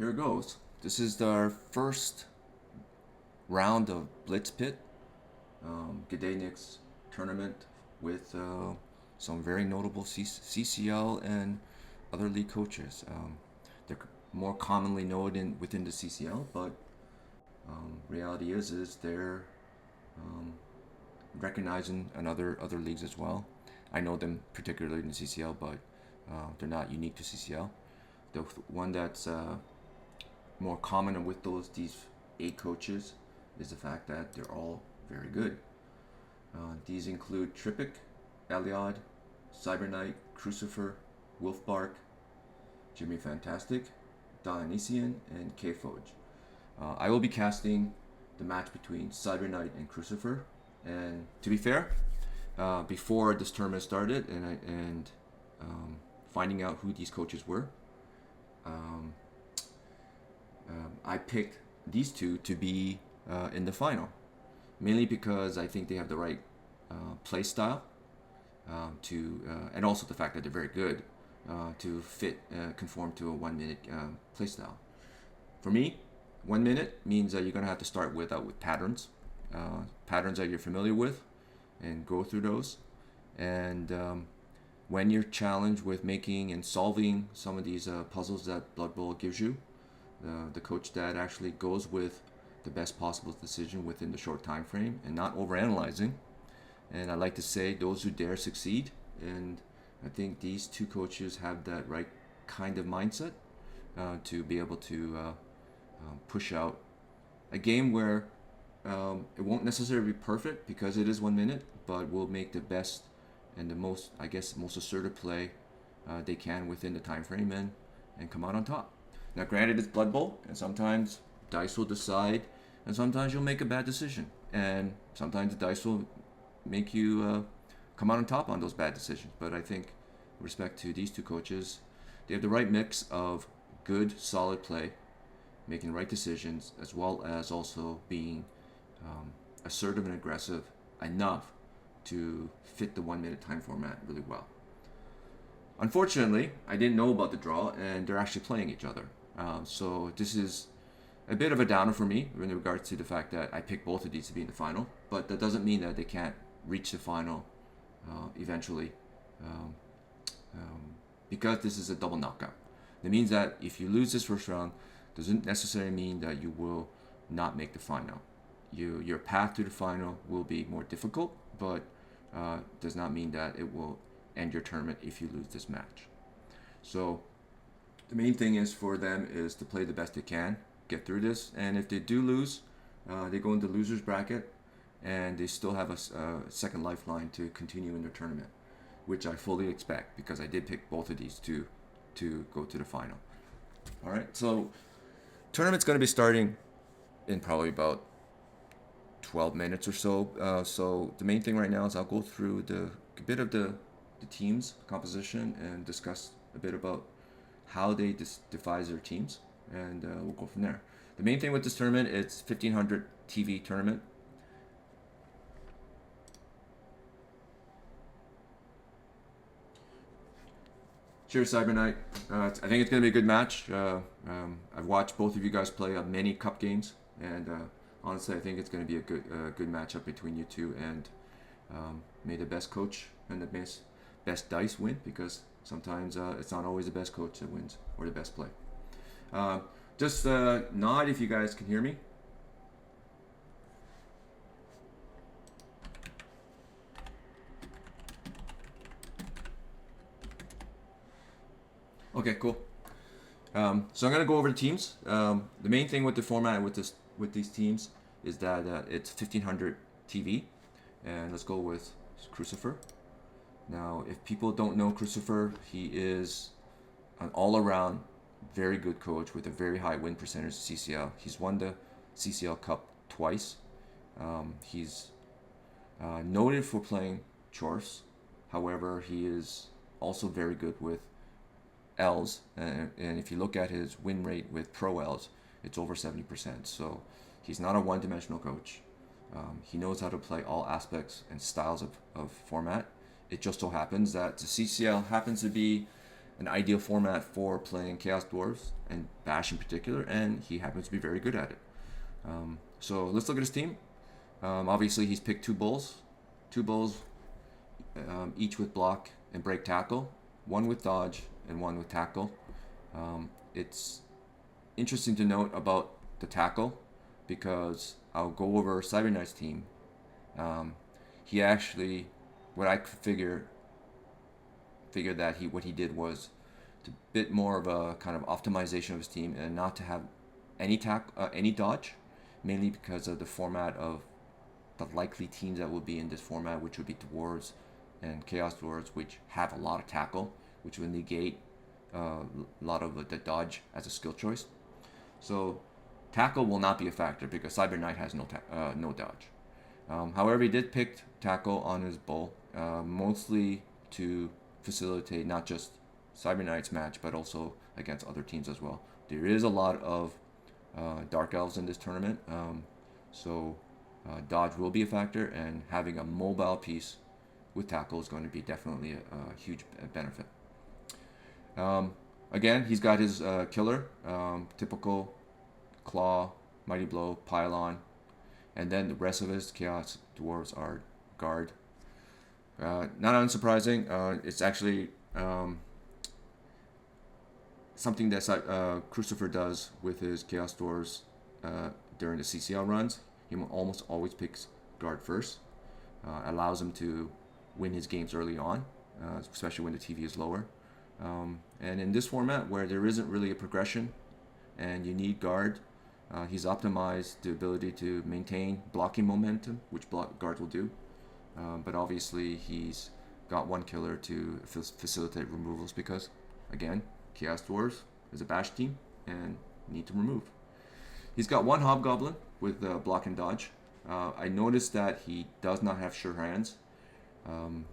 here goes. This is our first round of Blitz Pit, Gdańsk's tournament with some very notable CCL and other league coaches. They're more commonly known within the CCL, but reality is they're recognizing in other leagues as well. I know them particularly in the CCL, but they're not unique to CCL. The one that's more common with these 8 coaches is the fact that they're all very good. These include Tripic, Elyod, CyberKnight, Crucifer, Wolfbark, Jimmy Fantastic, Dionysian, and K-Foj. I will be casting the match between CyberKnight and Crucifer. And to be fair, before this tournament started and finding out who these coaches were, I picked these two to be in the final, mainly because I think they have the right play style and also the fact that they're very good to conform to a 1 minute play style. For me, 1 minute means that you're going to have to start with patterns, patterns that you're familiar with, and go through those. And when you're challenged with making and solving some of these puzzles that Blood Bowl gives you, the coach that actually goes with the best possible decision within the short time frame and not overanalyzing. And I like to say, those who dare succeed. And I think these two coaches have that right kind of mindset to be able to push out a game where it won't necessarily be perfect because it is 1 minute, but will make the best and the most assertive play they can within the time frame and come out on top. Now, granted, it's Blood Bowl, and sometimes dice will decide, and sometimes you'll make a bad decision, and sometimes the dice will make you come out on top on those bad decisions. But I think, with respect to these two coaches, they have the right mix of good, solid play, making the right decisions, as well as also being assertive and aggressive enough to fit the 1 minute time format really well. Unfortunately, I didn't know about the draw, and they're actually playing each other. So this is a bit of a downer for me in regards to the fact that I picked both of these to be in the final, but that doesn't mean that they can't reach the final eventually, because this is a double knockout. It means that if you lose this first round, doesn't necessarily mean that you will not make the final. Your path to the final will be more difficult, but does not mean that it will end your tournament if you lose this match. So the main thing is for them is to play the best they can, get through this, and if they do lose, they go into the losers bracket, and they still have a second lifeline to continue in their tournament, which I fully expect because I did pick both of these two to go to the final. All right, so tournament's going to be starting in probably about 12 minutes or so. So the main thing right now is I'll go through a bit of the team's composition and discuss a bit about how they devise their teams, and we'll go from there. The main thing with this tournament, it's 1500 TV tournament. Cheers, CyberKnight. I think it's going to be a good match. I've watched both of you guys play many cup games, and honestly, I think it's going to be a good matchup between you two, and may the best coach and the best dice win, because sometimes it's not always the best coach that wins or the best play. Just nod if you guys can hear me. Okay, cool. So I'm gonna go over the teams. The main thing with the format with these teams is that it's 1500 TV, and let's go with Crucifer. Now, if people don't know Crucifer, he is an all-around very good coach with a very high win percentage in CCL. He's won the CCL Cup twice. He's noted for playing Chorfs. However, he is also very good with Ls, and if you look at his win rate with Pro Ls, it's over 70%. So he's not a one-dimensional coach. He knows how to play all aspects and styles of format. It just so happens that the CCL happens to be an ideal format for playing Chaos Dwarves and Bash in particular, and he happens to be very good at it. So let's look at his team. Obviously, he's picked two bulls, each with block and break tackle, one with dodge and one with tackle. It's interesting to note about the tackle because I'll go over CyberKnight's team. He actually, what I figured that what he did was a bit more of a kind of optimization of his team and not to have any dodge, mainly because of the format of the likely teams that will be in this format, which would be Dwarves and Chaos Dwarves, which have a lot of tackle, which will negate a lot of the dodge as a skill choice. So tackle will not be a factor because CyberKnight has no dodge. However, he did pick tackle on his bull, mostly to facilitate not just CyberKnight's match, but also against other teams as well. There is a lot of Dark Elves in this tournament, so dodge will be a factor, and having a mobile piece with tackle is going to be definitely a huge benefit. Again, he's got his killer, typical claw, mighty blow, pylon, and then the rest of his Chaos Dwarves are guard. Not unsurprising, it's actually something that Crucifer does with his Chaos Dwarves during the CCL runs. He almost always picks guard first. Allows him to win his games early on, especially when the TV is lower. And in this format where there isn't really a progression and you need guard, he's optimized the ability to maintain blocking momentum, which guards will do. But obviously he's got one killer to facilitate removals because, again, Chaos Dwarves is a bash team and need to remove. He's got one Hobgoblin with block and dodge. I noticed that he does not have sure hands. When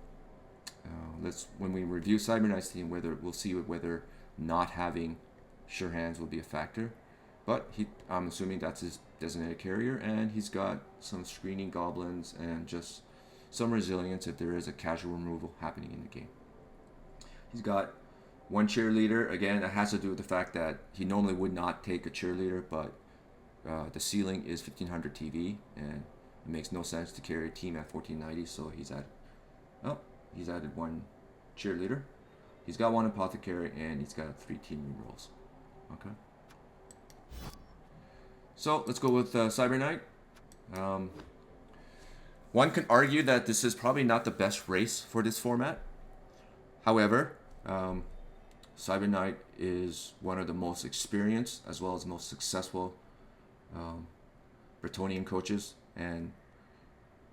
we review CyberKnight's team, we'll see whether not having sure hands will be a factor. But I'm assuming that's his designated carrier, and he's got some screening goblins and just some resilience if there is a casual removal happening in the game. He's got one cheerleader. Again, that has to do with the fact that he normally would not take a cheerleader, but the ceiling is 1500 TV, and it makes no sense to carry a team at 1490, so he's added one cheerleader. He's got one apothecary, and he's got 3 team rerolls. Okay. So let's go with CyberKnight. One can argue that this is probably not the best race for this format. However, CyberKnight is one of the most experienced as well as most successful Bretonnian coaches, and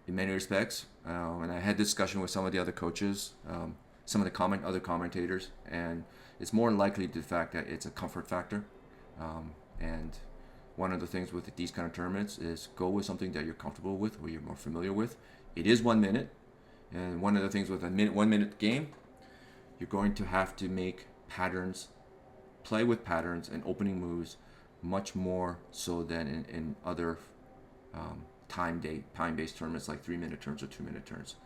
in many respects, and I had discussion with some of the other coaches, some of the other commentators, and it's more likely the fact that it's a comfort factor. And one of the things with these kind of tournaments is go with something that you're comfortable with or you're more familiar with. It is 1 minute, and one of the things with a 1 minute game, you're going to have to make patterns, play with patterns and opening moves much more so than in other time-based tournaments like 3-minute turns or 2-minute turns.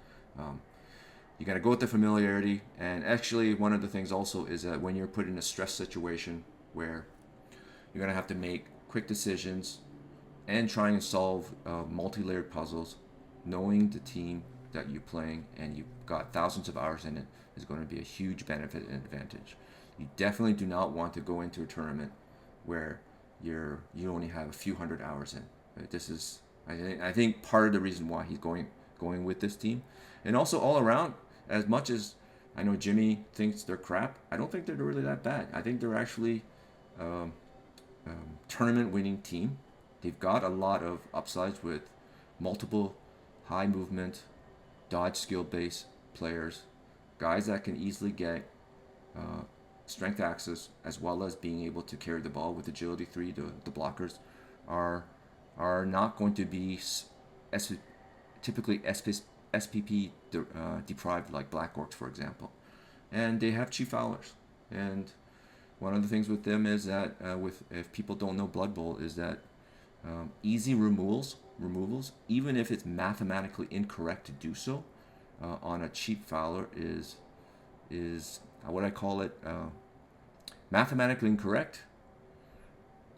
You got to go with the familiarity, and actually one of the things also is that when you're put in a stress situation where you're going to have to make quick decisions and trying to solve multi-layered puzzles, knowing the team that you're playing and you've got thousands of hours in it is going to be a huge benefit and advantage. You definitely do not want to go into a tournament where you only have a few hundred hours in. This is, I think, part of the reason why he's going with this team. And also all around, as much as I know Jimmy thinks they're crap, I don't think they're really that bad. I think they're actually tournament winning team. They've got a lot of upsides with multiple high movement, dodge skill based players, guys that can easily get strength access as well as being able to carry the ball with agility 3. The blockers are not going to be typically SPP deprived like Black Orcs, for example, and they have Chief Owlers. And one of the things with them is that if people don't know Blood Bowl, is that easy removals, even if it's mathematically incorrect to do so, on a cheap Fowler is how would I call it, mathematically incorrect.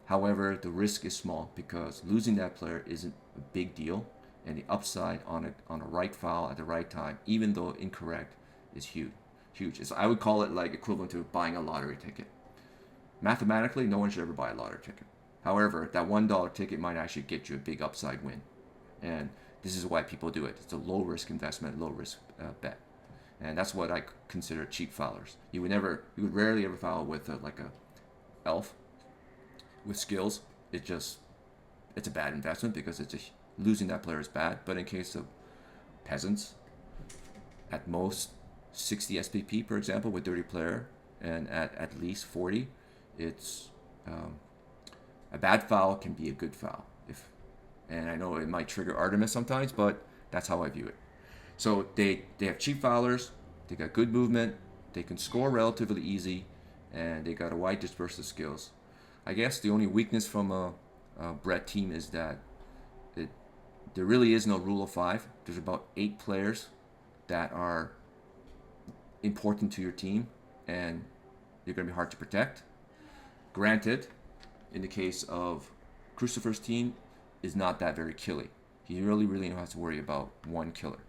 However, the risk is small because losing that player isn't a big deal, and the upside on a right foul at the right time, even though incorrect, is huge. Huge. I would call it like equivalent to buying a lottery ticket. Mathematically, no one should ever buy a lottery ticket. However, that $1 ticket might actually get you a big upside win, and this is why people do it. It's a low risk investment, low risk bet, and that's what I consider cheap foulers. You would rarely ever foul with like a elf with skills. It's a bad investment because losing that player is bad. But in case of peasants, at most 60 SPP, for example, with dirty player, and at least 40, it's a bad foul can be a good foul. And I know it might trigger Artemis sometimes, but that's how I view it. So they have cheap foulers, they got good movement, they can score relatively easy, and they got a wide dispersive skills. I guess the only weakness from a Brett team is that there really is no rule of 5. There's about 8 players that are important to your team, and they're going to be hard to protect. Granted, in the case of Crucifer's team, is not that very killy. He really only has to worry about one killer.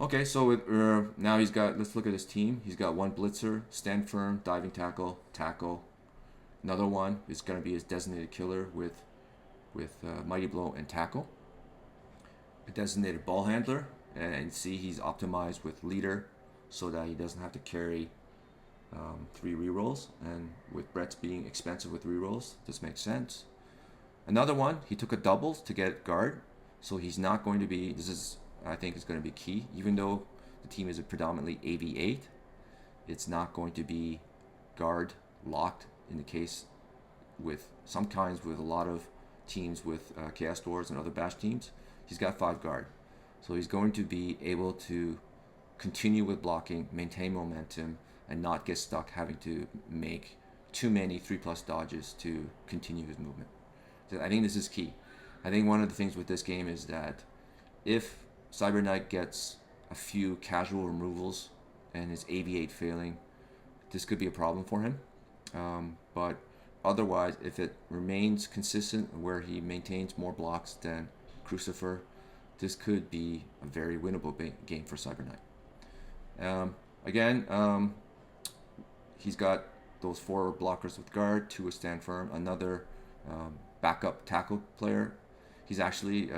Okay, so now let's look at his team. He's got one blitzer, stand firm, diving tackle, tackle. Another one is going to be his designated killer with mighty blow and tackle. A designated ball handler, and see he's optimized with leader so that he doesn't have to carry 3 rerolls, and with Brett's being expensive with rerolls, this makes sense. Another one, he took a doubles to get guard, so he's not going to be, I think is going to be key, even though the team is a predominantly AV8, it's not going to be guard locked in the case with sometimes with a lot of teams with Chaos Dwarves and other Bash teams. He's got 5 guard, so he's going to be able to continue with blocking, maintain momentum, and not get stuck having to make too many 3+ dodges to continue his movement. So I think this is key. I think one of the things with this game is that if CyberKnight gets a few casual removals and his AV8 failing, this could be a problem for him. But otherwise, if it remains consistent where he maintains more blocks than Crucifer, this could be a very winnable game for CyberKnight. Again, he's got those 4 blockers with guard, 2 with stand firm, another backup tackle player. He's actually,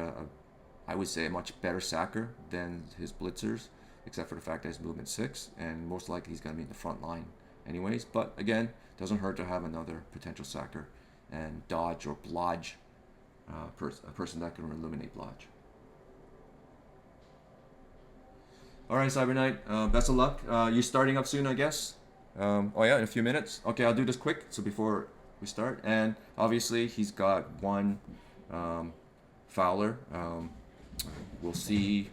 I would say, a much better sacker than his blitzers, except for the fact that he's movement 6, and most likely he's going to be in the front line anyways. But again, doesn't hurt to have another potential sacker and dodge or blodge, a person that can eliminate blodge. All right, CyberKnight, best of luck. You're starting up soon, I guess. In a few minutes. Okay, I'll do this quick. So before we start, and obviously he's got one fouler. We'll see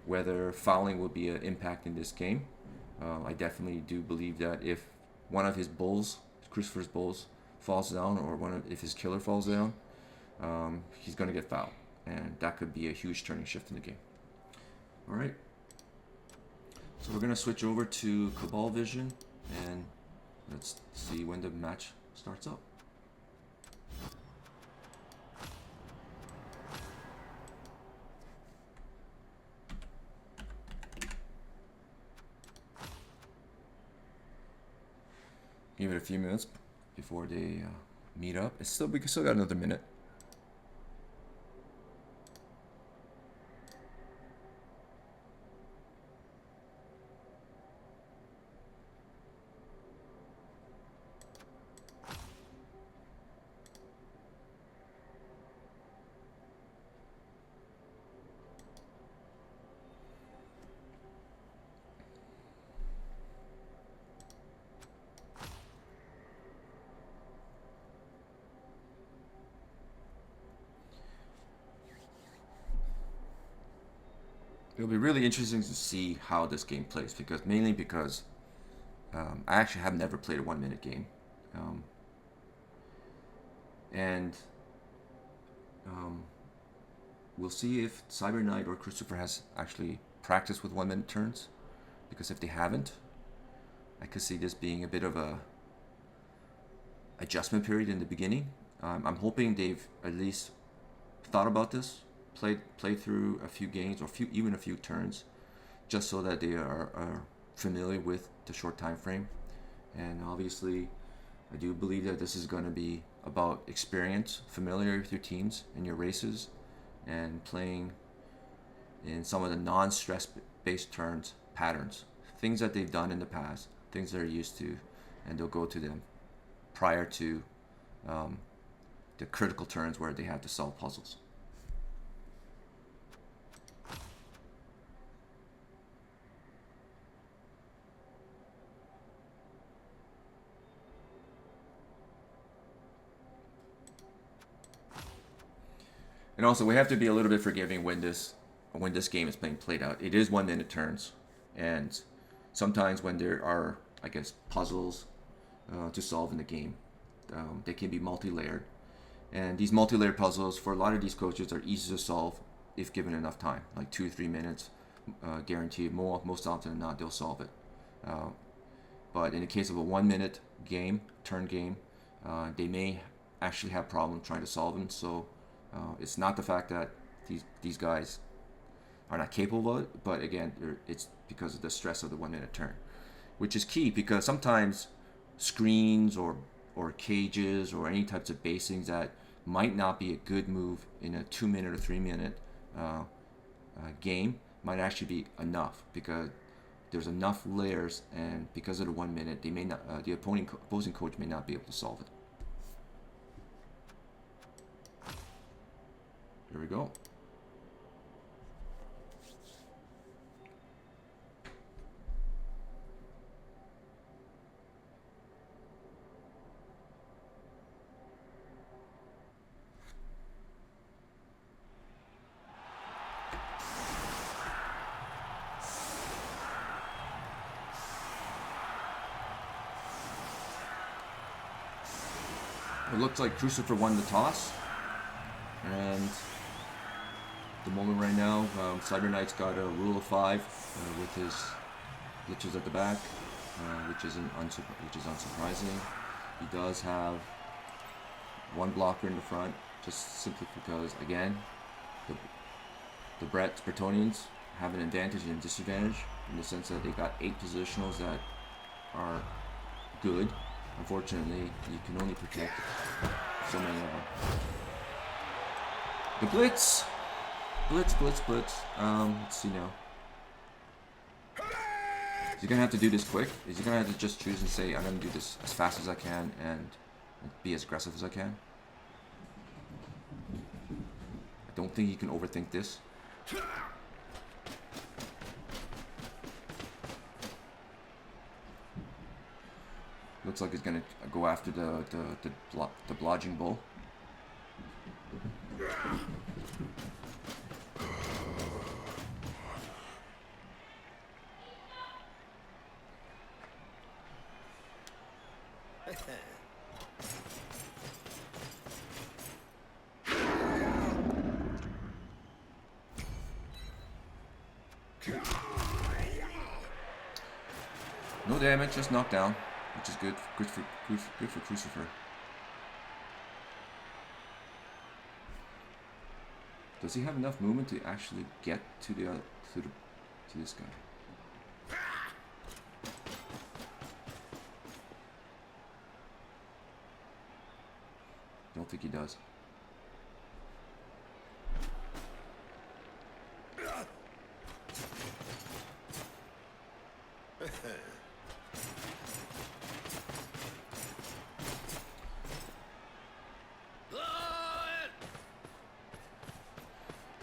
whether fouling will be an impact in this game. I definitely do believe that if one of his bulls, Crucifer's bulls, falls down, or if his killer falls down, he's going to get fouled, and that could be a huge turning shift in the game. All right. So we're going to switch over to Cabal Vision, and let's see when the match starts up. Give it a few minutes before they meet up. We still got another minute. It'll be really interesting to see how this game plays, mainly because I actually have never played a 1-minute game, and we'll see if CyberKnight or Crucifer has actually practiced with 1-minute turns, because if they haven't, I could see this being a bit of a adjustment period in the beginning. I'm hoping they've at least thought about this, played through a few games or even a few turns, just so that they are familiar with the short time frame. And obviously, I do believe that this is going to be about experience, familiar with your teams and your races, and playing in some of the non-stress based turns patterns, things that they've done in the past, things they're used to, and they'll go to them prior to the critical turns where they have to solve puzzles. And also, we have to be a little bit forgiving when this game is being played out. It is 1 minute turns, and sometimes when there are, I guess, puzzles to solve in the game, they can be multi-layered. And these multi-layered puzzles, for a lot of these coaches, are easy to solve if given enough time, like 2-3 minutes, guaranteed. Most often than not, they'll solve it. But in the case of a 1 minute game, turn game, they may actually have problems trying to solve them. So it's not the fact that these guys are not capable of it, but again, it's because of the stress of the 1 minute turn, which is key because sometimes screens or cages or any types of basings that might not be a good move in a 2 minute or 3 minute game might actually be enough because there's enough layers, and because of the 1 minute, they may not, the opposing coach may not be able to solve it. Here we go. It looks like Crucifer won the toss, and the moment right now, CyberKnight's got a rule of 5 with his glitches at the back, which is unsurprising. He does have one blocker in the front, just simply because, again, the Bretonians have an advantage and a disadvantage in the sense that they got 8 positionals that are good. Unfortunately, you can only protect so many of them. The Blitz! Blitz. Let's see now. Is he gonna have to do this quick? Is he gonna have to just choose and say, I'm gonna do this as fast as I can and be as aggressive as I can? I don't think he can overthink this. Looks like he's gonna go after the blodging bull. No damage, just knocked down, which is good for Crucifer. Does he have enough movement to actually get to this guy? Don't think he does.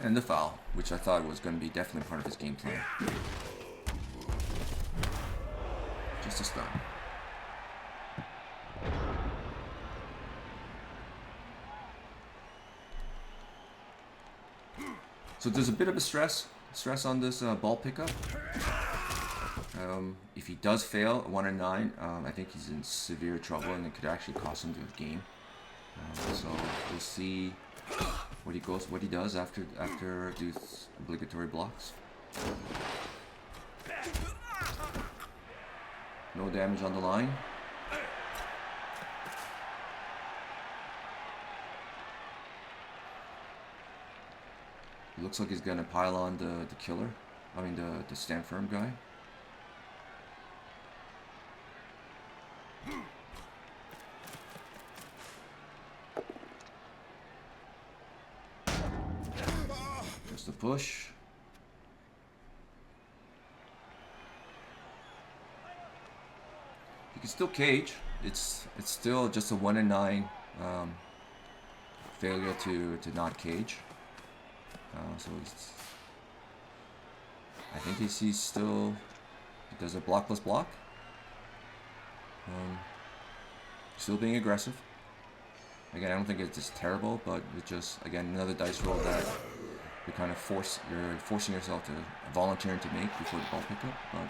And the foul, which I thought was going to be definitely part of his game plan. Just a stun. So there's a bit of a stress on this ball pickup. If he does fail 1 and 9, I think he's in severe trouble, and it could actually cost him the game. So we'll see what he does after these obligatory blocks. No damage on the line. Looks like he's gonna pile on the killer. I mean the stand firm guy. Just a push. You can still cage. It's still just a 1 in 9 failure to not cage. So I think he's still, he does a block plus block. Still being aggressive. Again, I don't think it's just terrible, but it's just, again, another dice roll that you kind of you're forcing yourself to, volunteering to make before the ball pickup. But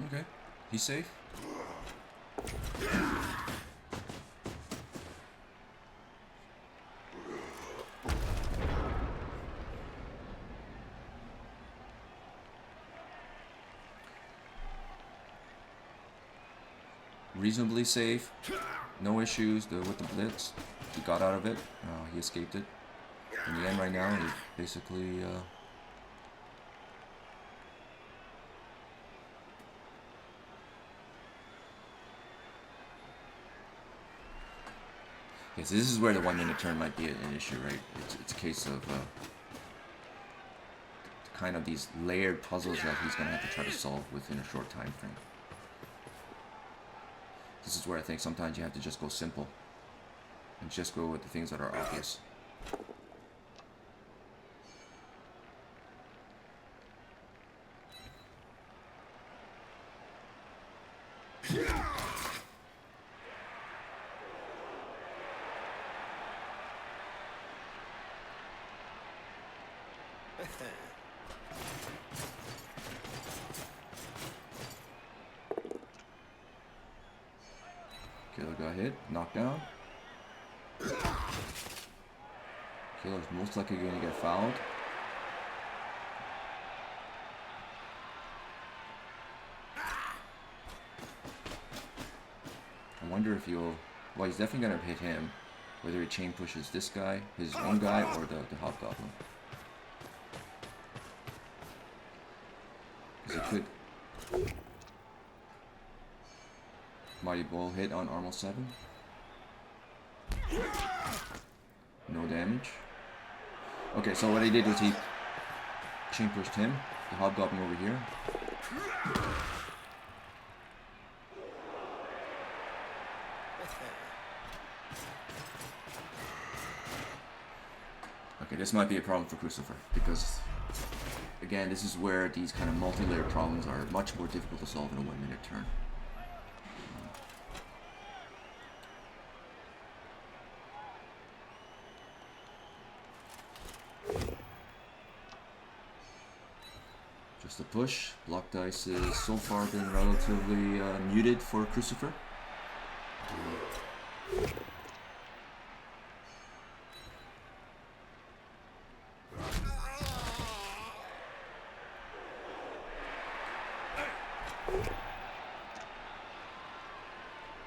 okay, he's safe. Reasonably safe, no issues with the Blitz. He got out of it, he escaped it. In the end right now, he basically yes, this is where the 1 minute turn might be an issue, right? It's a case of kind of these layered puzzles that he's going to have to try to solve within a short time frame. This is where I think sometimes you have to just go simple and just go with the things that are obvious. Killer got hit, knocked down. Killer's most likely going to get fouled. I wonder if he'll... Well, he's definitely going to hit him. Whether he chain pushes this guy, his own guy, or the Hobgoblin. Because he could... Mighty Ball hit on Armor 7. No damage. Okay, so what he did was he chain pushed him, the Hobgoblin over here. Okay, this might be a problem for Crucifer, because again, this is where these kind of multi-layered problems are much more difficult to solve in a 1 minute turn. Just a push. Block dice is so far been relatively muted for Crucifer.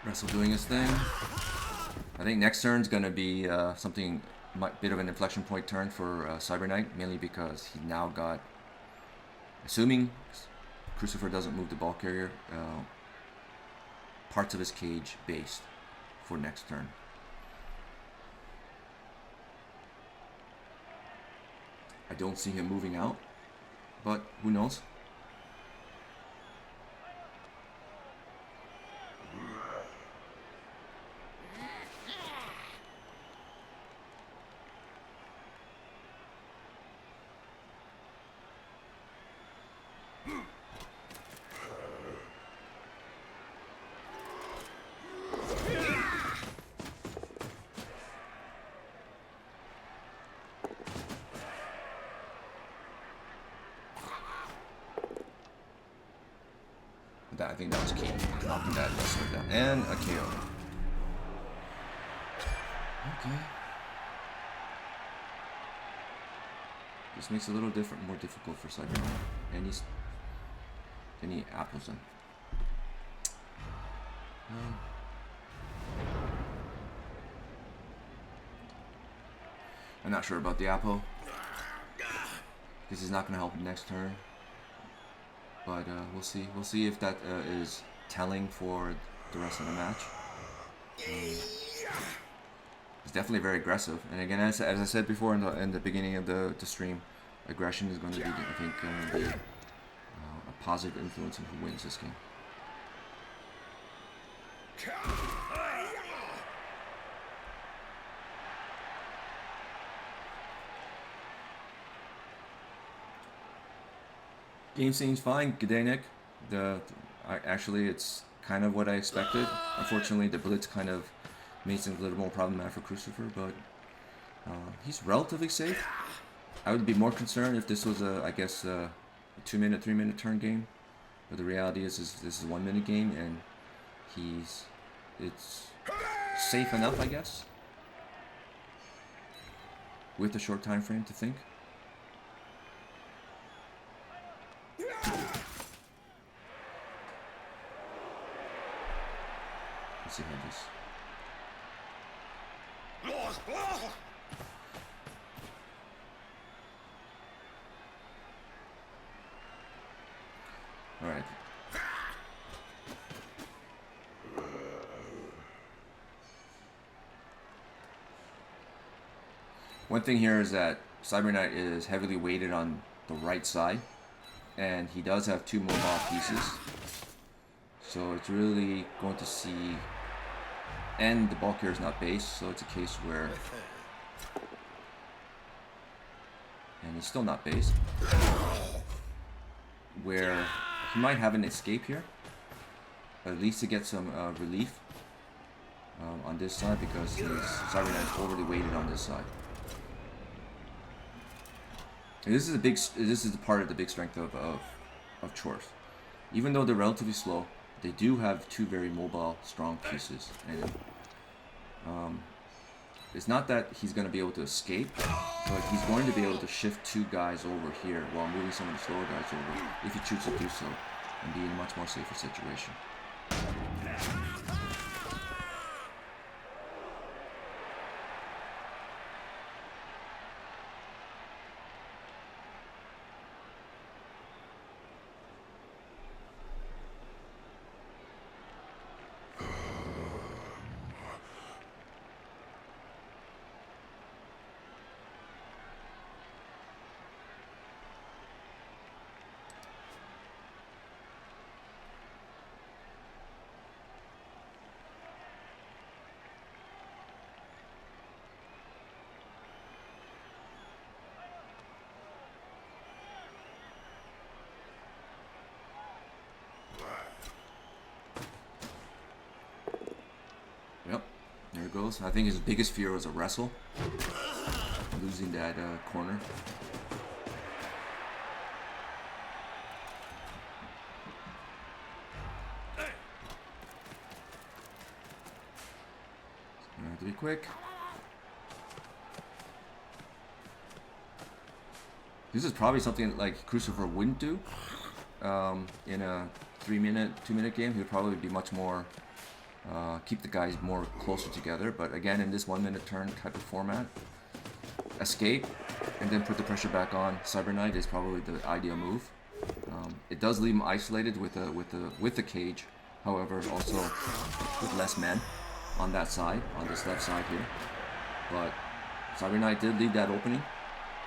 Wrestle doing his thing. I think next turn's gonna be something, bit of an inflection point turn for CyberKnight, mainly because he now got, assuming Crucifer doesn't move the ball carrier, parts of his cage based for next turn. I don't see him moving out, but who knows? I think that was key. Knocking that wrestler down. And a KO. Okay. This makes it a little more difficult for CyberKnight. Any apples in. I'm not sure about the apple. This is not going to help next turn. But we'll see. We'll see if that is telling for the rest of the match. It's definitely very aggressive. And again, as I said before in the beginning of the stream, aggression is going to be, I think, a positive influence on who wins this game. Game seems fine. Good day, Nick. Actually, it's kind of what I expected. Unfortunately, the Blitz kind of made things a little more problematic for Crucifer, but he's relatively safe. I would be more concerned if this was I guess, a 2-minute, 3-minute turn game. But the reality is this is a 1-minute game, and it's safe enough, I guess, with a short time frame to think. Let's see how this. All right. One thing here is that CyberKnight is heavily weighted on the right side, and he does have 2 mobile pieces. So it's really going to see, and the bulk here is not base, so it's a case where, and he's still not base, where he might have an escape here, at least to get some relief on this side, because CyberKnight's overly weighted on this side. And this is the part of the big strength of Chorf. Even though they're relatively slow, they do have 2 very mobile, strong pieces, and it's not that he's going to be able to escape, but he's going to be able to shift 2 guys over here while moving some of the slower guys over, if he chooses to do so, and be in a much more safer situation. Yep, there it goes. I think his biggest fear was a wrestle, losing that corner. I have to be quick. This is probably something like Crucifer wouldn't do in a 3-minute, 2-minute game. He would probably be much more keep the guys more closer together. But again, in this 1-minute turn type of format, escape and then put the pressure back on CyberKnight is probably the ideal move. It does leave him isolated with the cage. However, also with less men on that side, on this left side here. But CyberKnight did leave that opening,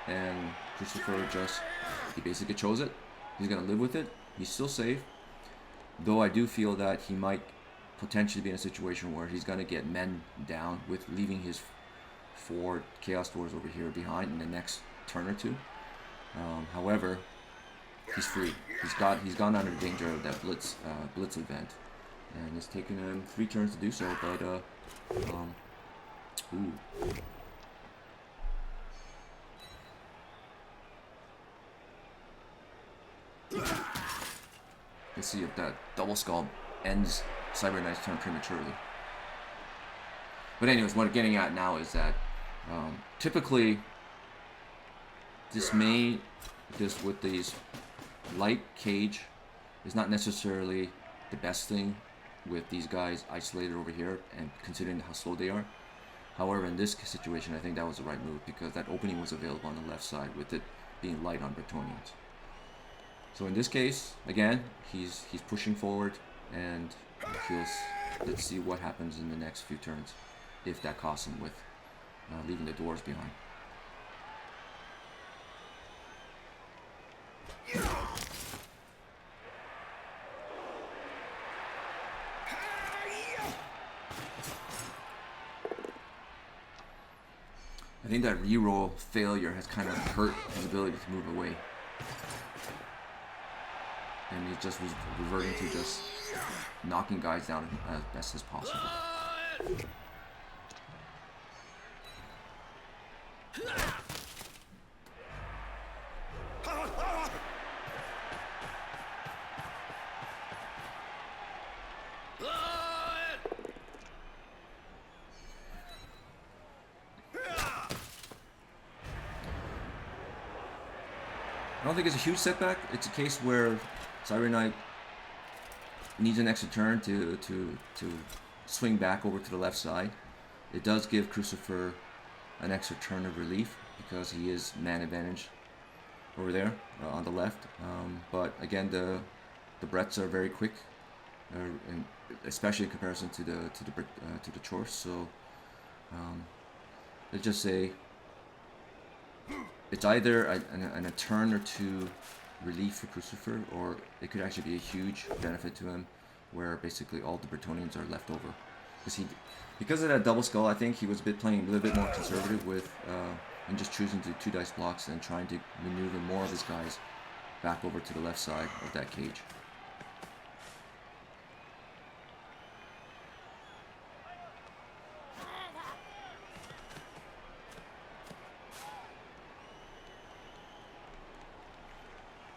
and Crucifer he basically chose it. He's gonna live with it. He's still safe, though I do feel that he might potentially be in a situation where he's gonna get men down with leaving his 4 Chaos Dwarves over here behind in the next turn or 2. However, he's free. He's gone under the danger of that Blitz event, and it's taken him 3 turns to do so. But ooh. Let's see if that double skull ends CyberKnight's turn prematurely. But anyways, what I'm getting at now is that typically this with these light cage is not necessarily the best thing with these guys isolated over here, and considering how slow they are. However, in this situation, I think that was the right move because that opening was available on the left side with it being light on Bretonnians. So in this case, again, he's pushing forward, and let's see what happens in the next few turns if that costs him with leaving the doors behind. I think that reroll failure has kind of hurt his ability to move away. And he just was reverting to just knocking guys down as best as possible. I don't think it's a huge setback. It's a case where CyberKnight needs an extra turn to swing back over to the left side. It does give Crucifer an extra turn of relief because he is man advantage over there on the left. But again, the Bretts are very quick, and especially in comparison to the Chors. So let's just say it's either a turn or two relief for Crucifer, or it could actually be a huge benefit to him, where basically all the Bretonnians are left over. Because of that double skull, I think he was playing a little bit more conservative with and just choosing to 2 dice blocks and trying to maneuver more of his guys back over to the left side of that cage.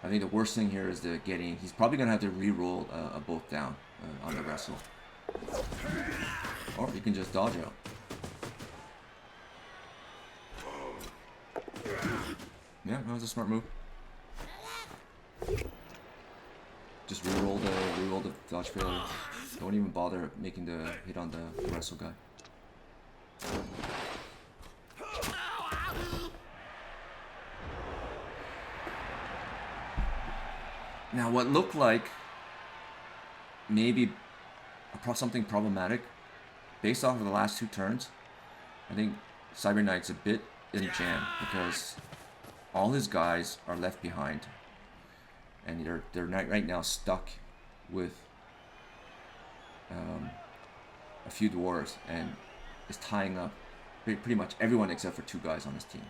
I think the worst thing here is he's probably going to have to re-roll a both down on the wrestle. Or you can just dodge out. Yeah, that was a smart move. Just re-roll the dodge failure. Don't even bother making the hit on the wrestle guy. Now, what looked like maybe something problematic, based off of the last 2 turns, I think CyberKnight's a bit in jam because all his guys are left behind, and they're right now stuck with a few dwarves, and is tying up pretty much everyone except for 2 guys on his team.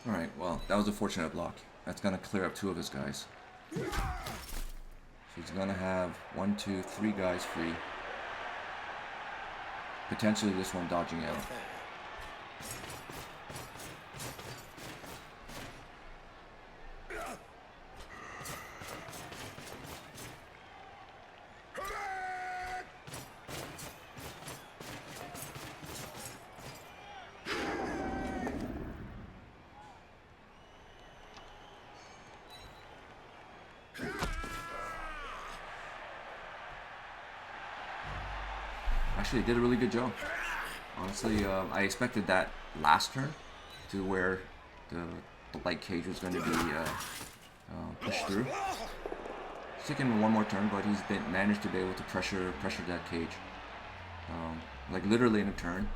Alright, well, that was a fortunate block. That's going to clear up 2 of his guys. So he's going to have 1, 2, 3 guys free. Potentially this one dodging out. Actually, they did a really good job. Honestly, I expected that last turn to where the light cage was going to be pushed through. It's taken 1 more turn, but he's managed to be able to pressure that cage. Like literally in a turn,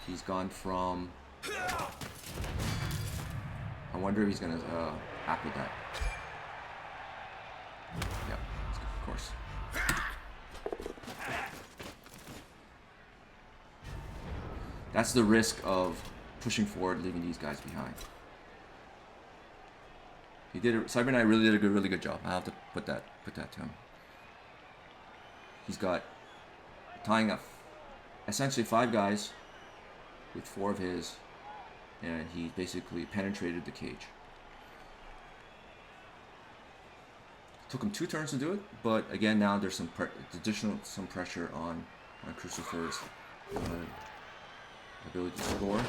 he's gone from. I wonder if he's going to apple that. Yeah, of course. That's the risk of pushing forward, leaving these guys behind. He did. CyberKnight really did a really good job. I have to put that to him. He's got tying up essentially 5 guys with 4 of his, and he basically penetrated the cage. Took him 2 turns to do it, but again now there's some additional pressure on Crucifer's ability to score.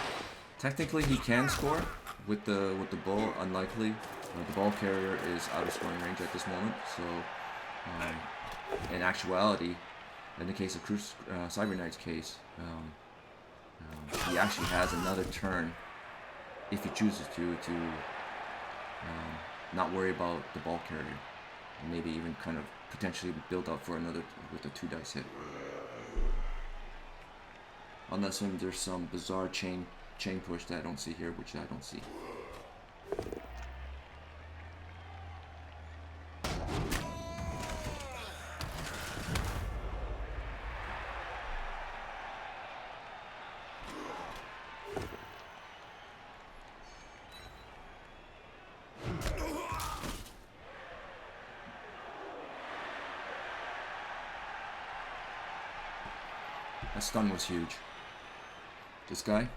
Technically he can score with the bull. Unlikely. The ball carrier is out of scoring range at this moment, so in actuality, in the case of CyberKnight's case, he actually has another turn if he chooses to not worry about the ball carrier, and maybe even kind of potentially build up for another with a 2 dice hit. Unless there's some bizarre chain push that I don't see here, which I don't see. That stun was huge. This guy.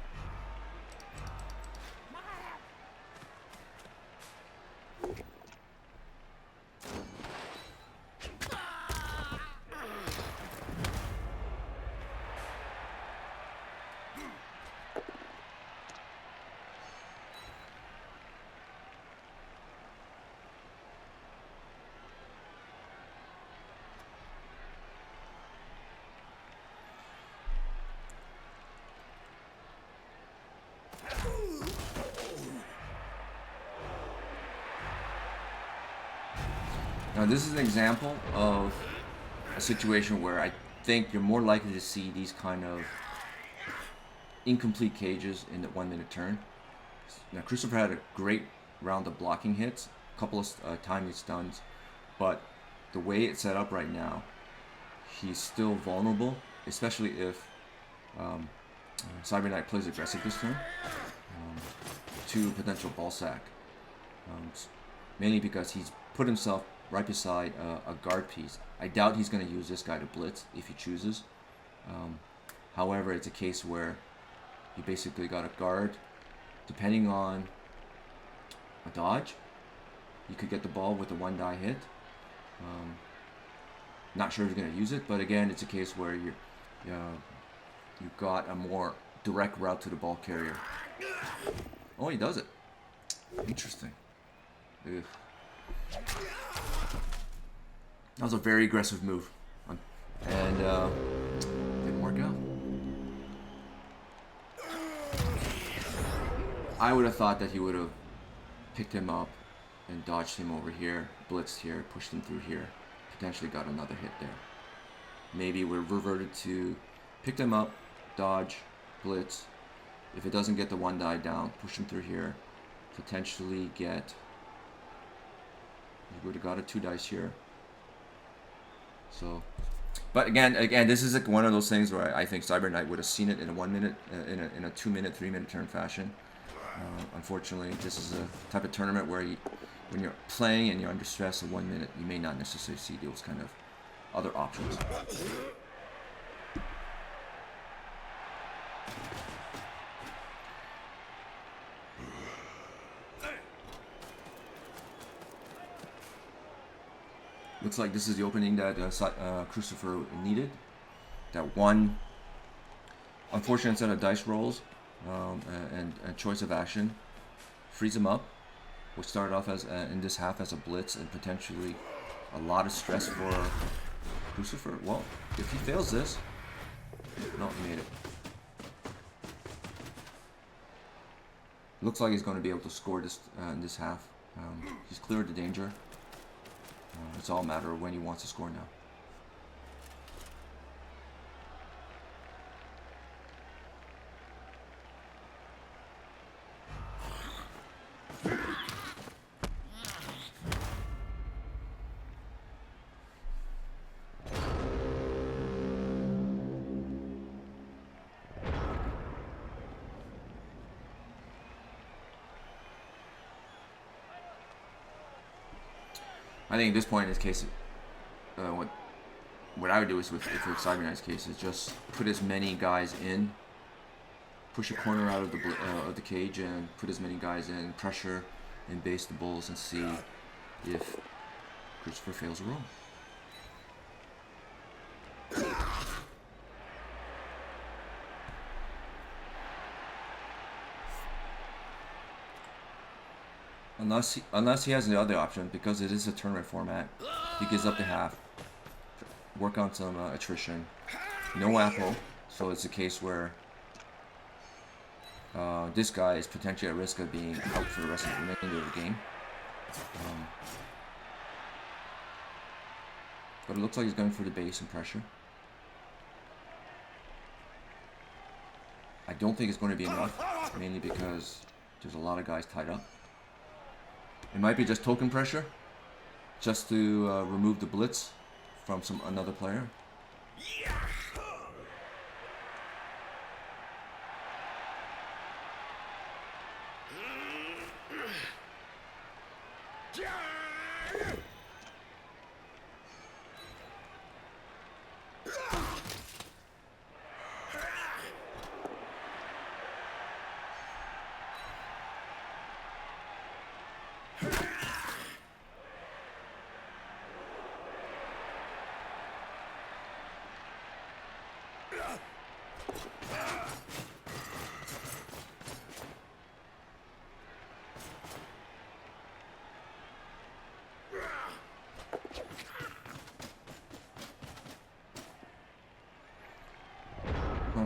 Now this is an example of a situation where I think you're more likely to see these kind of incomplete cages in the 1 minute turn. Now Crucifer had a great round of blocking hits, a couple of timely stuns, but the way it's set up right now, he's still vulnerable, especially if CyberKnight plays aggressive this turn, to potential ball sack. Mainly because he's put himself right beside a guard piece. I doubt he's going to use this guy to blitz if he chooses. However, it's a case where you basically got a guard. Depending on a dodge, you could get the ball with a 1 die hit. Not sure if he's going to use it, but again, it's a case where you've got a more direct route to the ball carrier. Oh, he does it. Interesting. Ugh. That was a very aggressive move, and didn't work out. I would have thought that he would have picked him up and dodged him over here, blitzed here, pushed him through here, potentially got another hit there. Maybe we're reverted to pick him up, dodge, blitz. If it doesn't get the 1 die down, push him through here, potentially get. We would have got a 2 dice here. So, but again, this is like one of those things where I think CyberKnight would have seen it in a 1 minute, in a 2 minute, 3 minute turn fashion. Unfortunately, this is a type of tournament where when you're playing and you're under stress in 1 minute, you may not necessarily see those kind of other options. Looks like this is the opening that Crucifer needed. That one unfortunate set of dice rolls and choice of action frees him up. We started off as in this half as a blitz and potentially a lot of stress for Crucifer. Well, if he fails this, no, he made it. Looks like he's going to be able to score this in this half. He's cleared the danger. It's all a matter of when he wants to score now. I think at this point in this case, what I would do is with CyberKnight's case is just put as many guys in, push a corner out of the cage, and put as many guys in, pressure, and base the bulls, and see if Crucifer fails a roll. Unless he has the other option, because it is a tournament format, he gives up to half, work on some attrition, no apple, so it's a case where this guy is potentially at risk of being out for the rest of the remainder of the game. But it looks like he's going for the base and pressure. I don't think it's going to be enough, mainly because there's a lot of guys tied up. It might be just token pressure, just to remove the Blitz from another player.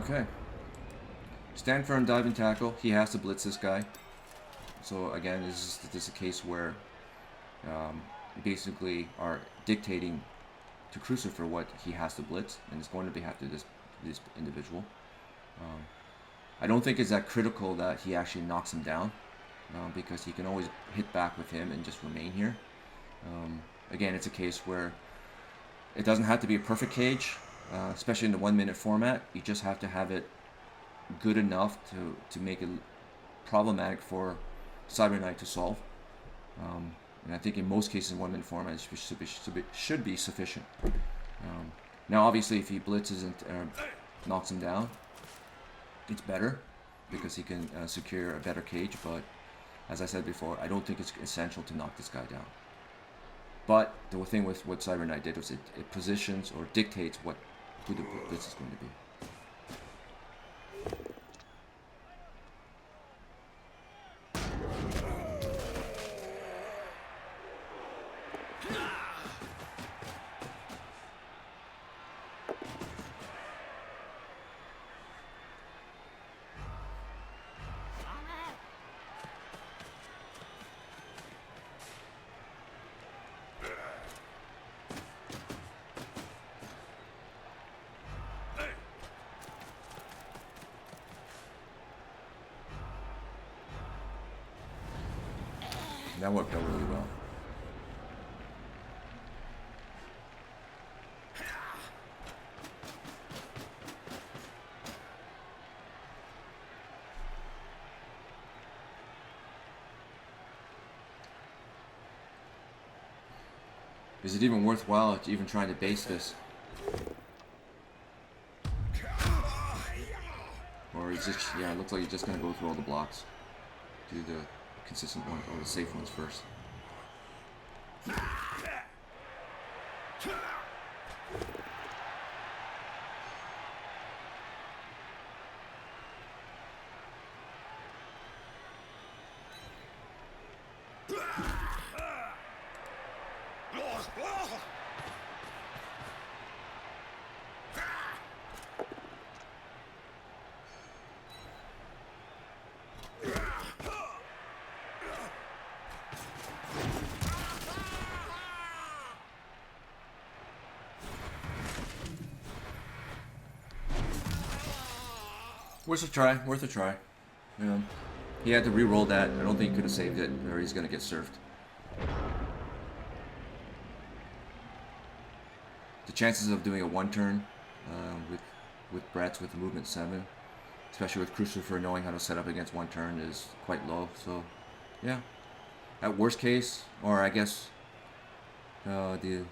Okay. Stand firm, dive and tackle. He has to blitz this guy. So again, this is a case where basically are dictating to Crucifer what he has to blitz, and it's going to be have to this individual. I don't think it's that critical that he actually knocks him down, because he can always hit back with him and just remain here. Again, it's a case where it doesn't have to be a perfect cage. Especially in the 1 minute format, you just have to have it good enough to make it problematic for CyberKnight to solve. And I think in most cases in 1 minute format, it should be sufficient. Now obviously if he blitzes and knocks him down, it's better, because he can secure a better cage, but as I said before, I don't think it's essential to knock this guy down. But the thing with what CyberKnight did was it positions or dictates who the Blitz is going to be. That worked out really well. Is it even worthwhile to even trying to base this? Or is this, yeah, it looks like you're just going to go through all the blocks. Do the consistent ones, or the safe ones first. Worth a try, worth a try. Yeah. He had to re-roll that. I don't think he could have saved it, or he's going to get surfed. The chances of doing a one-turn with Brett's with the movement 7, especially with Crucifer knowing how to set up against one turn, is quite low. So, yeah. At worst case, or I guess The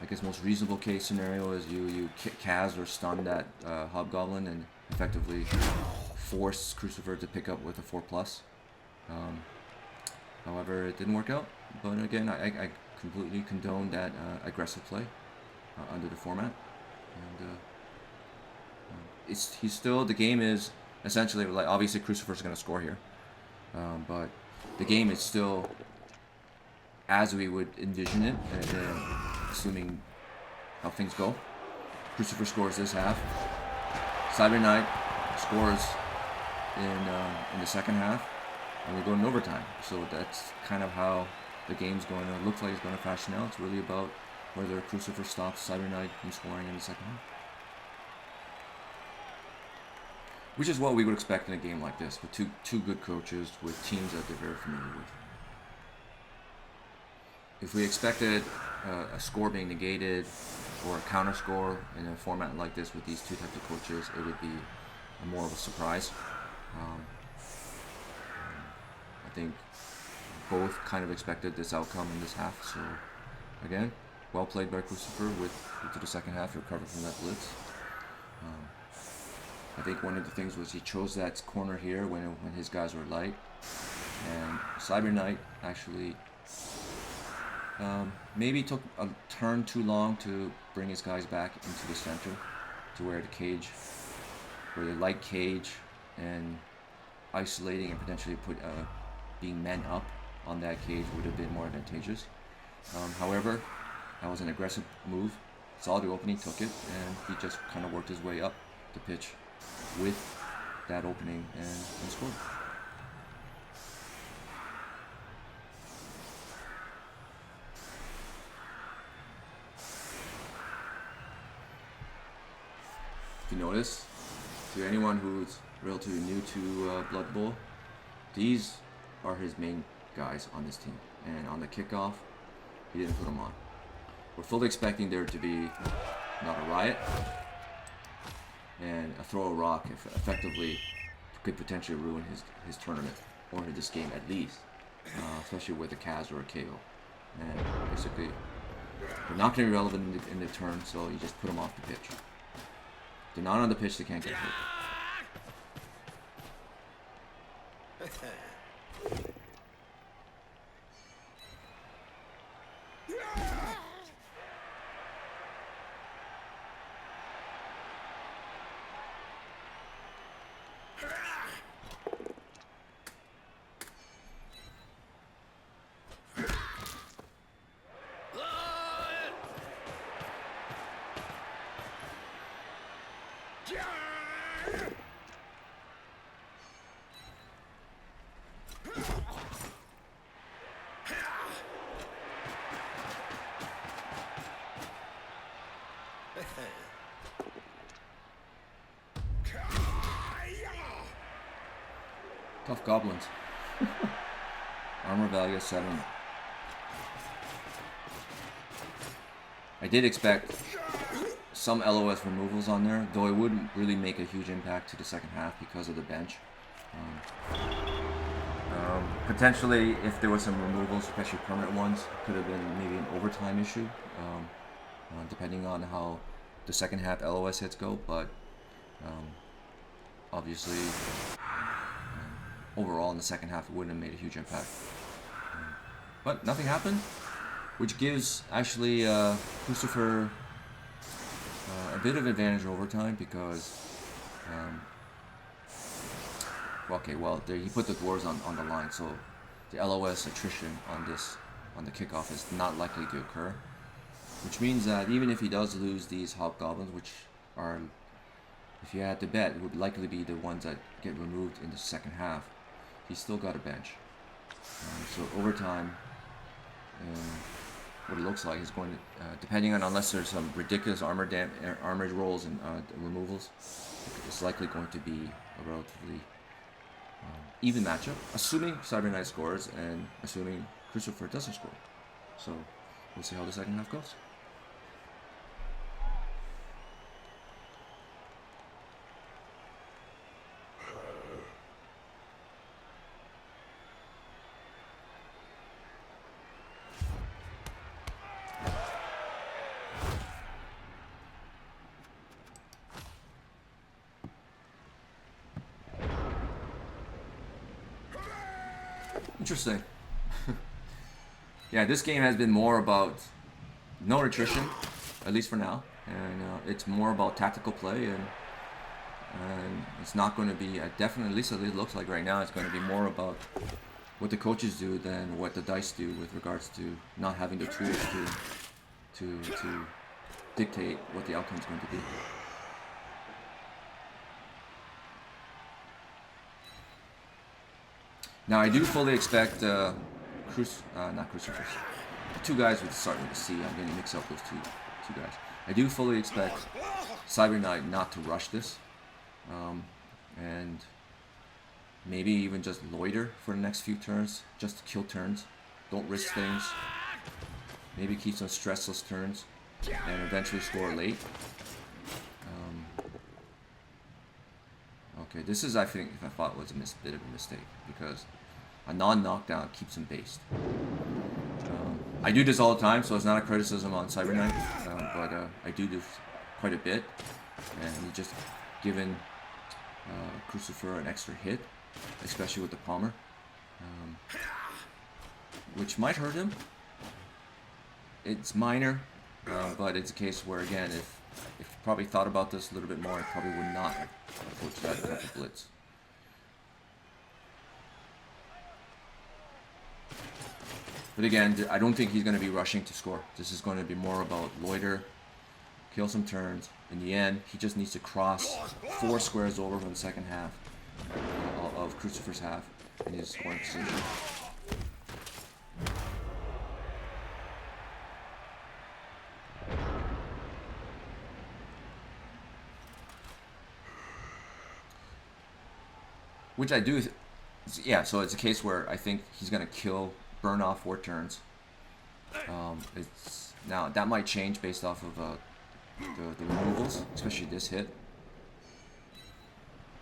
I guess most reasonable case scenario is you Kaz or stun that Hobgoblin and effectively force Crucifer to pick up with a 4+. However, it didn't work out. But again, I completely condone that aggressive play under the format. And he's still, the game is essentially, like, obviously Crucifer's going to score here. But the game is still as we would envision it, assuming how things go. Crucifer scores this half. CyberKnight scores in the second half, and we go in overtime. So that's kind of how the game's going to look like it's going to fashion out. It's really about whether Crucifer stops CyberKnight from scoring in the second half. Which is what we would expect in a game like this, with two good coaches, with teams that they're very familiar with. If we expected a score being negated or a counter score in a format like this with these two types of coaches, it would be more of a surprise. I think both kind of expected this outcome in this half. So again, well played by Crucifer into the second half. He recovered from that blitz. I think one of the things was he chose that corner here when his guys were light, and CyberKnight actually maybe took a turn too long to bring his guys back into the center, to where the light cage and isolating and potentially being men up on that cage would have been more advantageous. However, that was an aggressive move. Saw the opening, took it, and he just kind of worked his way up the pitch with that opening and scored. If you notice, to anyone who's relatively new to Blood Bowl, these are his main guys on this team. And on the kickoff, he didn't put them on. We're fully expecting there to be not a riot, and a throw a rock effectively could potentially ruin his tournament, or this game at least, especially with a Kaz or a KO. And basically, they're not going to be relevant in the turn, so you just put them off the pitch. If they're not on the pitch, they can't get hurt. Tough goblins. Armor value 7. I did expect some LOS removals on there, though it wouldn't really make a huge impact to the second half because of the bench. Potentially, if there were some removals, especially permanent ones, could have been maybe an overtime issue, depending on how the second half LOS hits go, but obviously overall in the second half it wouldn't have made a huge impact. But nothing happened, which gives actually Crucifer a bit of advantage over time because he put the dwarves on the line, so the LOS attrition on the kickoff is not likely to occur, which means that even if he does lose these hobgoblins, which are, if you had to bet, it would likely be the ones that get removed in the second half, he's still got a bench. So over time, what it looks like is going to, depending on, unless there's some ridiculous armor rolls and removals, it's likely going to be a relatively even matchup, assuming CyberKnight scores and assuming Crucifer doesn't score. So we'll see how the second half goes. Interesting. Yeah, this game has been more about no attrition, at least for now, and it's more about tactical play, and it's not going to be definitely, at least it looks like right now, it's going to be more about what the coaches do than what the dice do with regards to not having the tools to dictate what the outcome is going to be. Now I do fully expect not Crucifer. The two guys would start with a C. I'm going to mix up those two guys. I do fully expect CyberKnight not to rush this, and maybe even just loiter for the next few turns, just to kill turns. Don't risk things. Maybe keep some stressless turns, and eventually score late. Okay, this is, I think, if I thought was a bit of a mistake, because a non-knockdown keeps him based. I do this all the time, so it's not a criticism on CyberKnight, but I do this quite a bit, and you just given Crucifer an extra hit, especially with the Palmer, which might hurt him. It's minor, but it's a case where, again, if you probably thought about this a little bit more, I probably would not approach that type of blitz. But again, I don't think he's going to be rushing to score. This is going to be more about loiter, kill some turns. In the end, he just needs to cross 4 squares over from the second half of Crucifer's half, and he's scoring position. Which I do, yeah, so it's a case where I think he's going to burn off 4 turns. Now, that might change based off of the removals, especially this hit.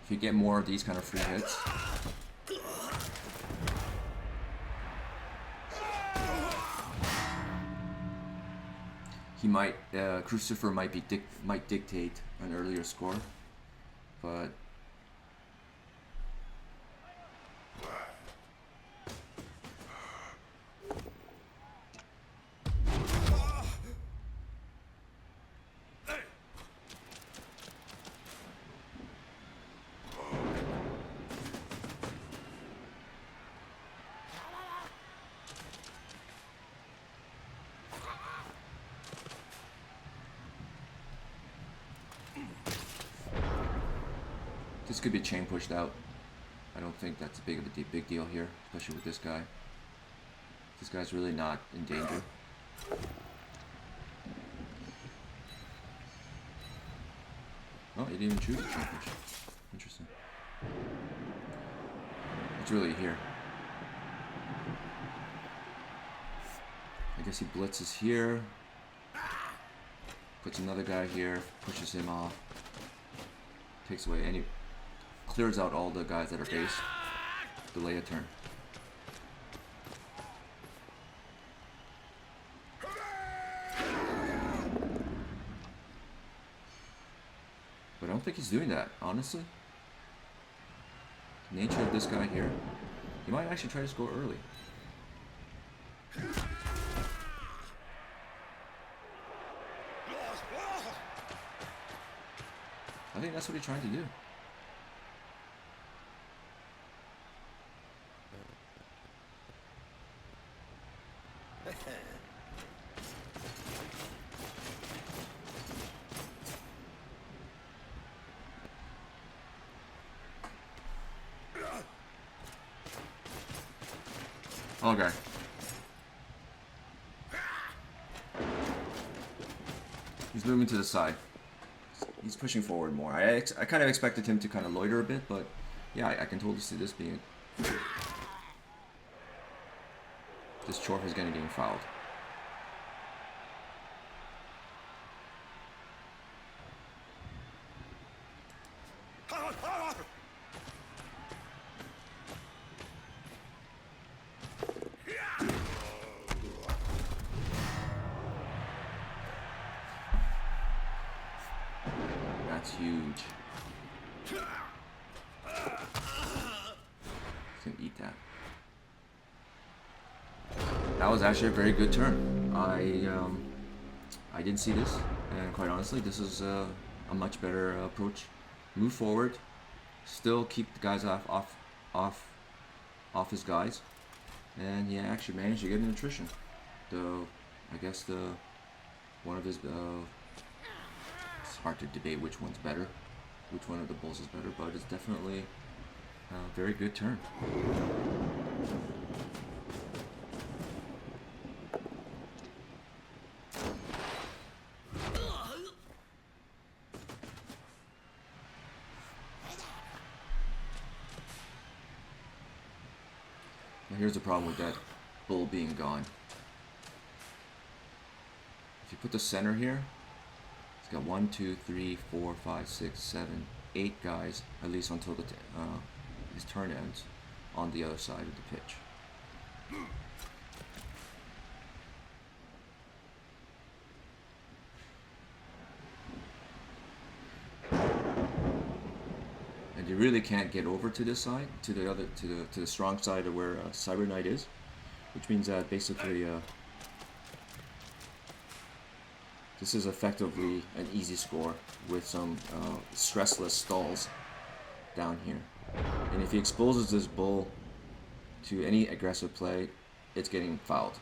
If you get more of these kind of free hits. He might, Crucifer might dictate an earlier score, but this could be chain pushed out. I don't think that's a big deal here, especially with this guy. This guy's really not in danger. Oh, he didn't even choose a chain push. Interesting. It's really here. I guess he blitzes here. Puts another guy here, pushes him off. Takes away any... Clears out all the guys that are based. Delay a turn. But I don't think he's doing that, honestly. The nature of this guy here. He might actually try to score early. I think that's what he's trying to do. Okay. He's moving to the side. He's pushing forward more. I kind of expected him to kind of loiter a bit, but yeah, I can totally see this being... This Chorf is going to get fouled. That's huge. He's gonna eat that. That was actually a very good turn. I didn't see this, and quite honestly, this is a much better approach. Move forward, still keep the guys off his guys, and he actually managed to get an attrition. I guess one of his it's hard to debate which one's better, which one of the bulls is better, but it's definitely a very good turn. Now here's the problem with that bull being gone. If you put the center here, it's got 1, 2, 3, 4, 5, 6, 7, 8 guys, at least until his turn ends, on the other side of the pitch. And you really can't get over to this side, to the strong side of where CyberKnight is, which means that basically this is effectively an easy score with some stressless stalls down here. And if he exposes this bull to any aggressive play, it's getting fouled.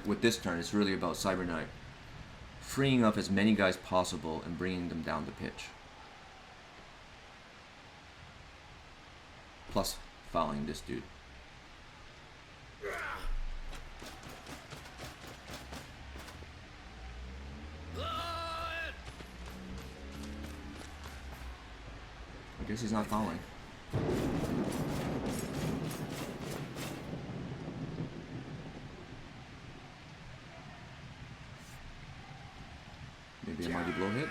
With this turn, it's really about CyberKnight freeing up as many guys possible and bringing them down the pitch. Plus fouling this dude. I guess he's not fouling. Maybe a mighty blow hit.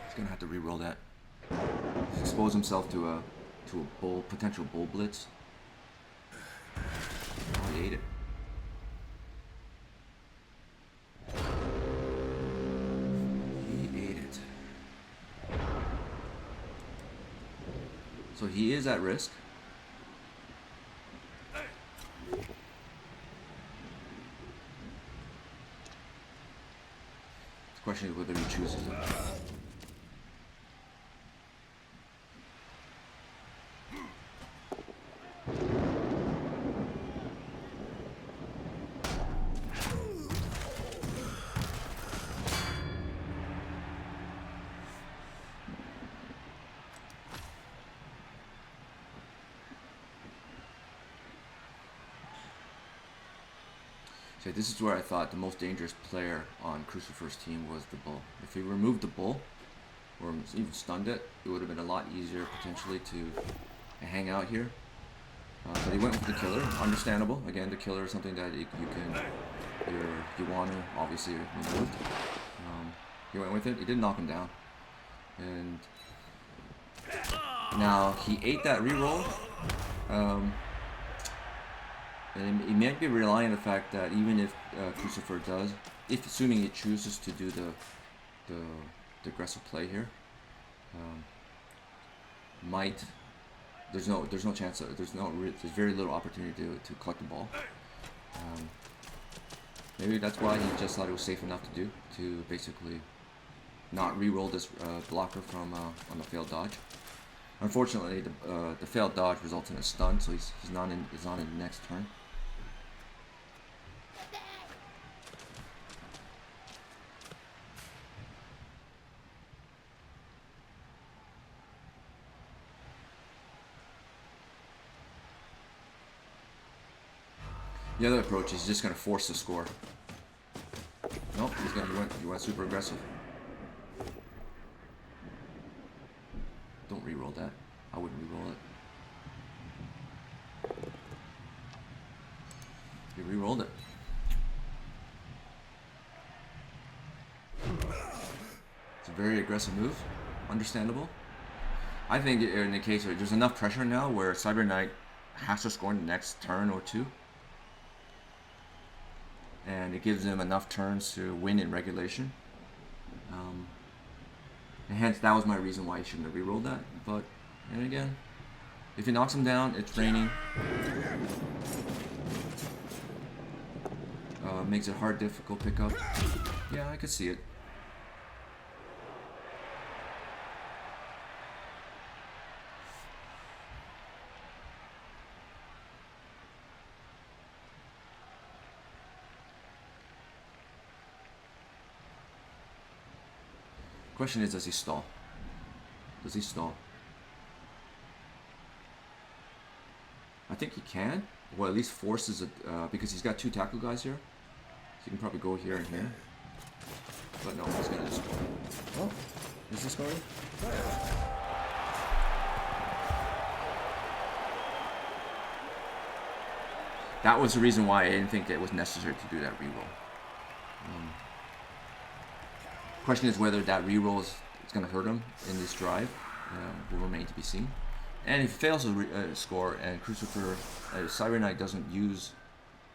He's gonna have to re-roll that. He's exposed himself to a potential bull blitz. Oh, he ate it. He ate it. So he is at risk. The question is whether he chooses it. So this is where I thought the most dangerous player on Crucifer's team was the bull. If he removed the bull, or even stunned it, it would have been a lot easier potentially to hang out here. But he went with the killer, understandable. Again, the killer is something that you want to obviously remove. He went with it. He did knock him down, and now he ate that reroll. And he might be relying on the fact that even if Crucifer does, assuming he chooses to do the aggressive play here, there's no chance of, there's very little opportunity to collect the ball. Maybe that's why he just thought it was safe enough to basically not re-roll this blocker from on the failed dodge. Unfortunately, the failed dodge results in a stun, so he's not in the next turn. The other approach is just going to force the score. Nope, he went super aggressive. Don't re-roll that. I wouldn't re-roll it. He re-rolled it. It's a very aggressive move. Understandable. I think in the case where there's enough pressure now where CyberKnight has to score in the next turn or two. And it gives them enough turns to win in regulation. And hence, that was my reason why he shouldn't have re-rolled that. But, and again, if he knocks him down, it's raining. Makes it hard, difficult pickup. Yeah, I could see it. Question is, does he stall? Does he stall? I think he can. Well, at least forces it, because he's got two tackle guys here. So you can probably go here and here. But no, he's gonna just score. Oh, is he scoring? That was the reason why I didn't think that it was necessary to do that reroll. Question is whether that reroll is going to hurt him in this drive. Will remain to be seen. And if he fails to score and Crucifer, CyberKnight doesn't use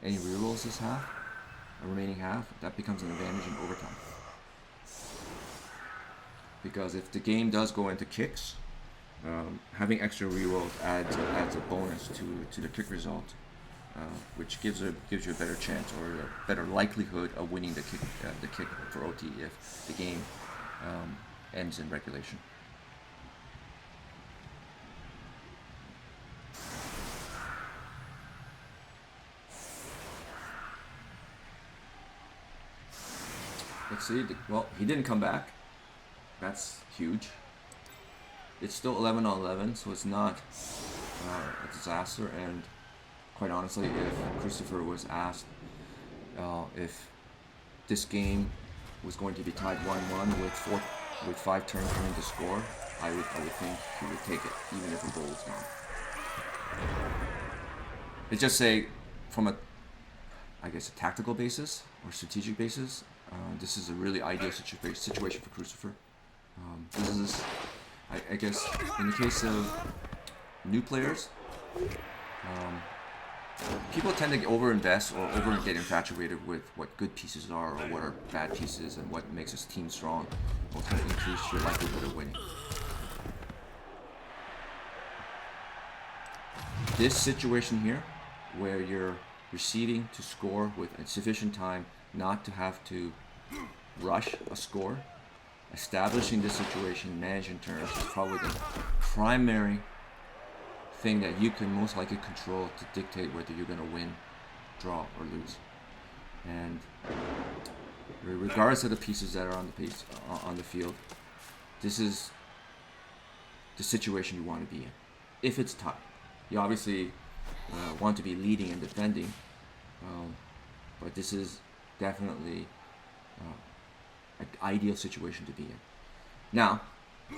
any rerolls this half, a remaining half, that becomes an advantage in overtime. Because if the game does go into kicks, having extra rerolls adds a bonus to the kick result, which gives you a better chance or a better likelihood of winning the kick for OT if the game ends in regulation. Let's see. Well, he didn't come back. That's huge. It's still 11 on 11, so it's not a disaster. And quite honestly, if Crucifer was asked if this game was going to be tied 1-1 with 5 turns remaining to score, I would think he would take it, even if the goal was gone. It's just say, from a tactical basis or strategic basis, this is a really ideal situation for Crucifer. This is, I guess, in the case of new players, people tend to overinvest or get infatuated with what good pieces are or what are bad pieces and what makes a team strong, what's going to increase your likelihood of winning. This situation here, where you're receding to score with sufficient time not to have to rush a score, establishing this situation, managing turns, is probably the primary thing that you can most likely control to dictate whether you're going to win, draw, or lose. And regardless of the pieces that are on the field, this is the situation you want to be in. If it's tight, you obviously want to be leading and defending, but this is definitely an ideal situation to be in. Now,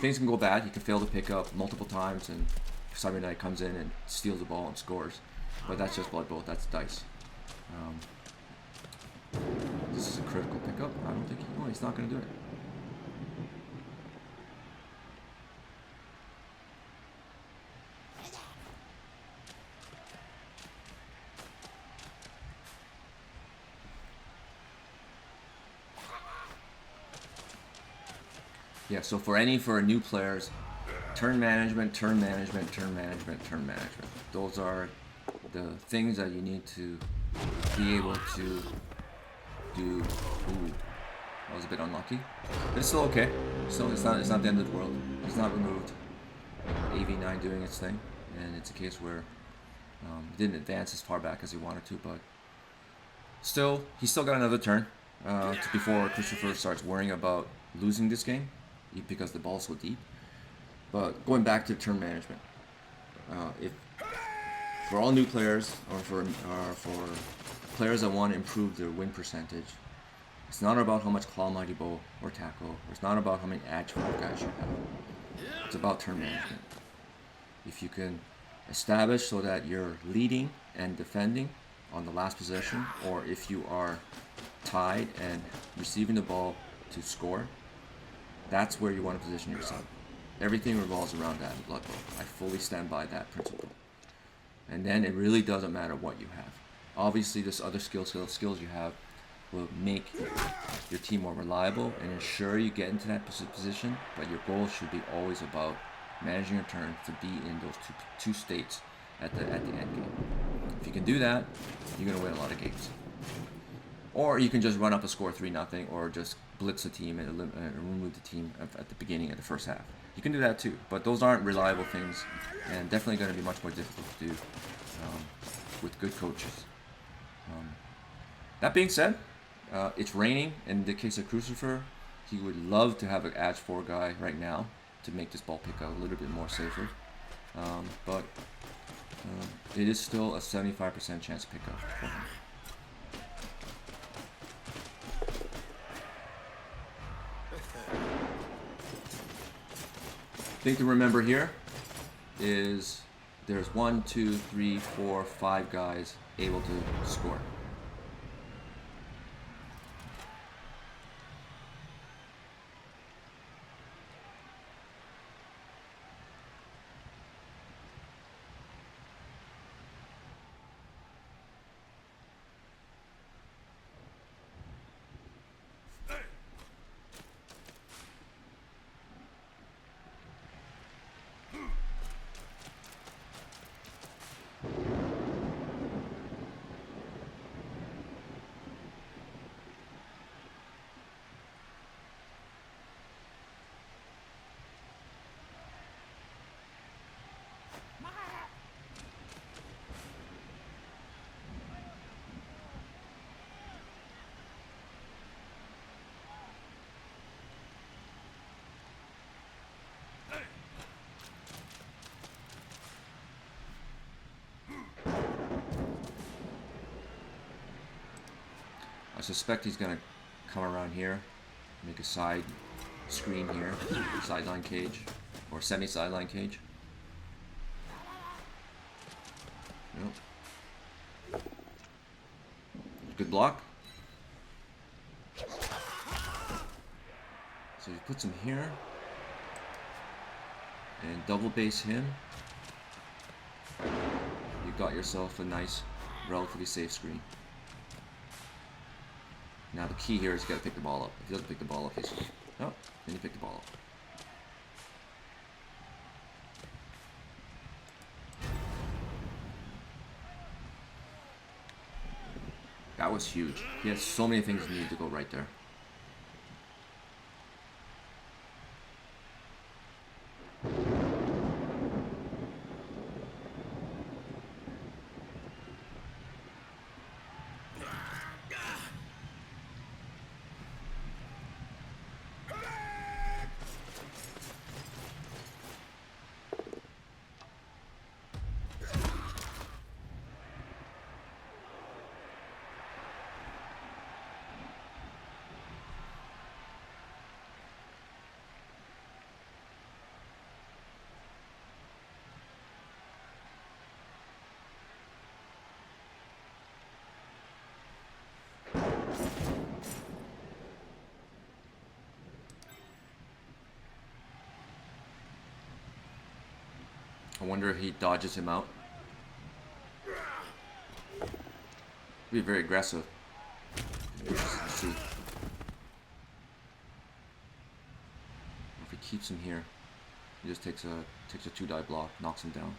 things can go bad. You can fail to pick up multiple times, and CyberKnight comes in and steals the ball and scores. But that's just Blood Bowl. That's dice. This is a critical pickup. I don't think he's not going to do it. Yeah, so for new players, turn management. Those are the things that you need to be able to do. Ooh, that was a bit unlucky, but it's still okay. So it's not the end of the world. It's not removed. AV9 doing its thing, and it's a case where he didn't advance as far back as he wanted to, but he's still got another turn before Crucifer starts worrying about losing this game, because the ball's so deep. But going back to turn management, if for all new players or for players that want to improve their win percentage, it's not about how much claw, mighty bow, or tackle. It's not about how many edge 5 guys you have. It's about turn management. If you can establish so that you're leading and defending on the last possession, or if you are tied and receiving the ball to score, that's where you want to position yourself. Everything revolves around that in Blood Bowl. I fully stand by that principle. And then it really doesn't matter what you have. Obviously, this other skills you have will make your team more reliable and ensure you get into that position, but your goal should be always about managing your turn to be in those two states at the end game. If you can do that, you're going to win a lot of games. Or you can just run up a score 3-0, or just blitz the team and remove the team at the beginning of the first half. You can do that too, but those aren't reliable things, and definitely going to be much more difficult to do with good coaches. That being said, it's raining. In the case of Crucifer, he would love to have an Edge 4 guy right now to make this ball pick out a little bit more safer. But it is still a 75% chance pick up for him. Thing to remember here is there's 1, 2, 3, 4, 5 guys able to score. I suspect he's going to come around here, make a side screen here, sideline cage, or semi-sideline cage. Yep. Good block. So he puts him here, and double base him. You got yourself a nice, relatively safe screen. Now the key here is you gotta pick the ball up. If he doesn't pick the ball up, he's oh, then you pick the ball up. That was huge. He has so many things needed to go right there. I wonder if he dodges him out. Be very aggressive. Let's see. If he keeps him here, he just takes a 2-die block, knocks him down.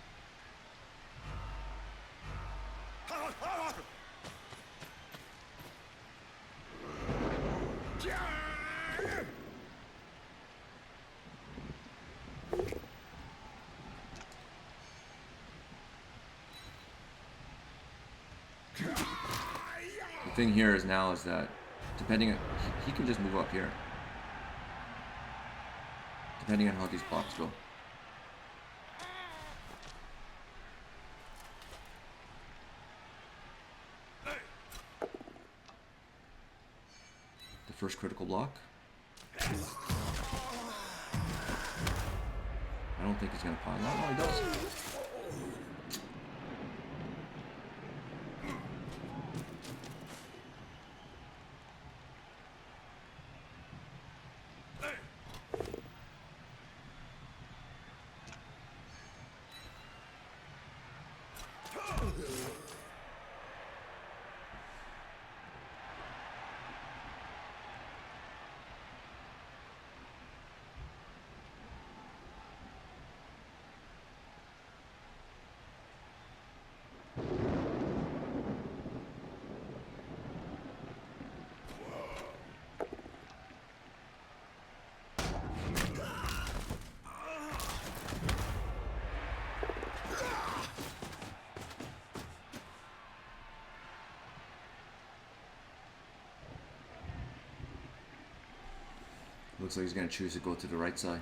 The thing here is now is that depending on, he can just move up here. Depending on how these blocks go. The first critical block. I don't think he's gonna pile on. No, he does. Looks like he's going to choose to go to the right side.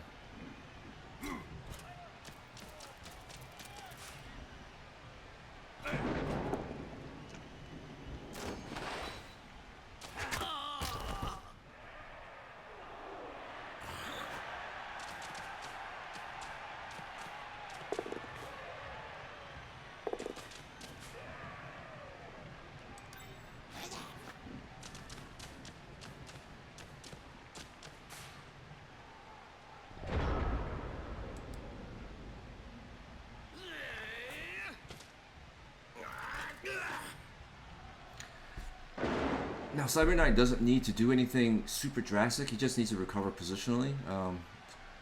Now, CyberKnight doesn't need to do anything super drastic. He just needs to recover positionally.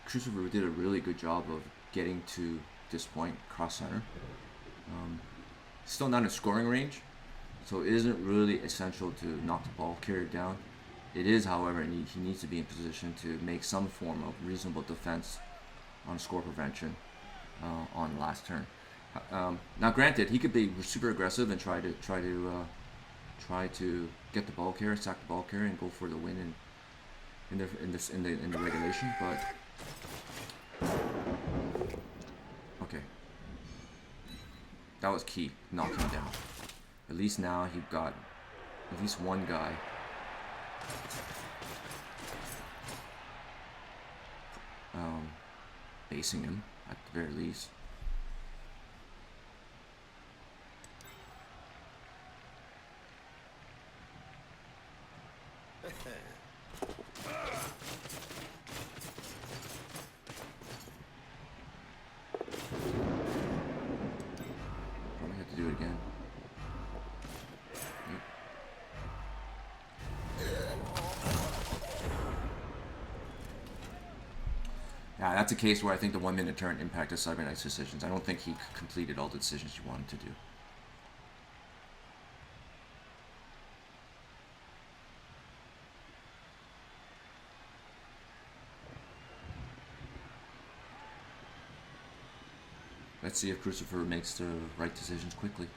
Crucifer did a really good job of getting to this point, cross center. Still not in scoring range, so it isn't really essential to knock the ball carrier down. It is, however, he needs to be in position to make some form of reasonable defense on score prevention on the last turn. Now, granted, he could be super aggressive and try to get the ball carrier, sack the ball carrier, and go for the win in the regulation. But okay, that was key, knocking him down. At least now he got at least one guy basing him at the very least. Probably have to do it again. Yep. Yeah, that's a case where I think the 1 minute turn impacted CyberKnight's decisions. I don't think he completed all the decisions he wanted to do. Let's see if Crucifer makes the right decisions quickly.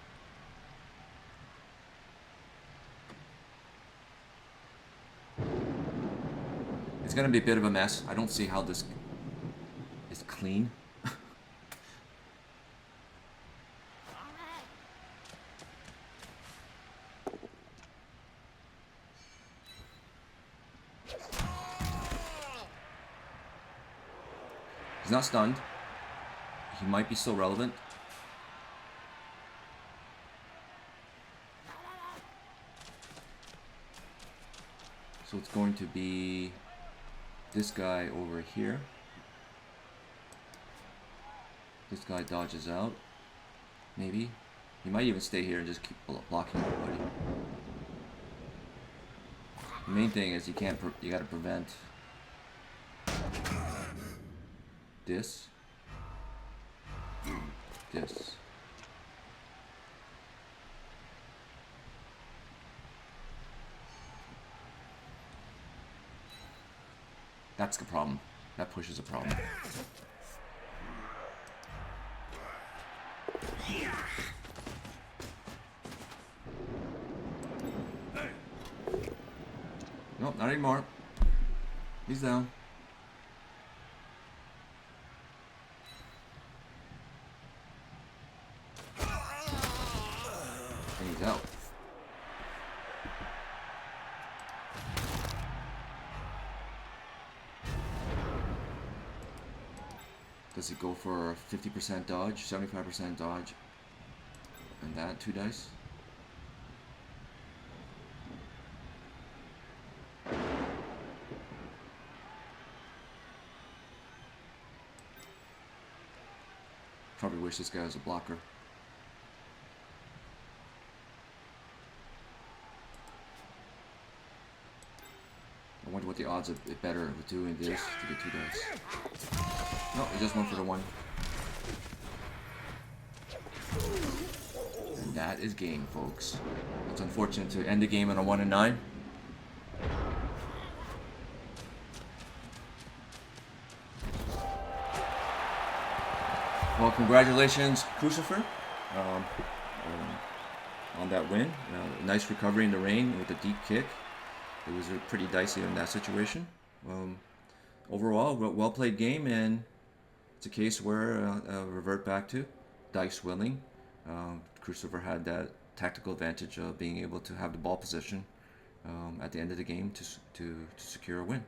It's going to be a bit of a mess. I don't see how this is clean. He's not stunned. He might be still relevant. So it's going to be this guy over here. This guy dodges out. Maybe. He might even stay here and just keep blocking everybody. The main thing is you gotta prevent this. This. That's the problem. That pushes a problem. Nope, not anymore. He's down. And he's out. Does it go for 50% dodge, 75% dodge, and that 2 dice? Probably wish this guy was a blocker. I wonder what the odds of it better with doing this to get 2 dice. No, he just went for the 1. And that is game, folks. It's unfortunate to end the game on a 1 and 9. Well, congratulations, Crucifer, on that win. Nice recovery in the rain with a deep kick. It was pretty dicey in that situation. Overall, well played game, and it's a case where revert back to dice willing. Crucifer had that tactical advantage of being able to have the ball possession at the end of the game to secure a win.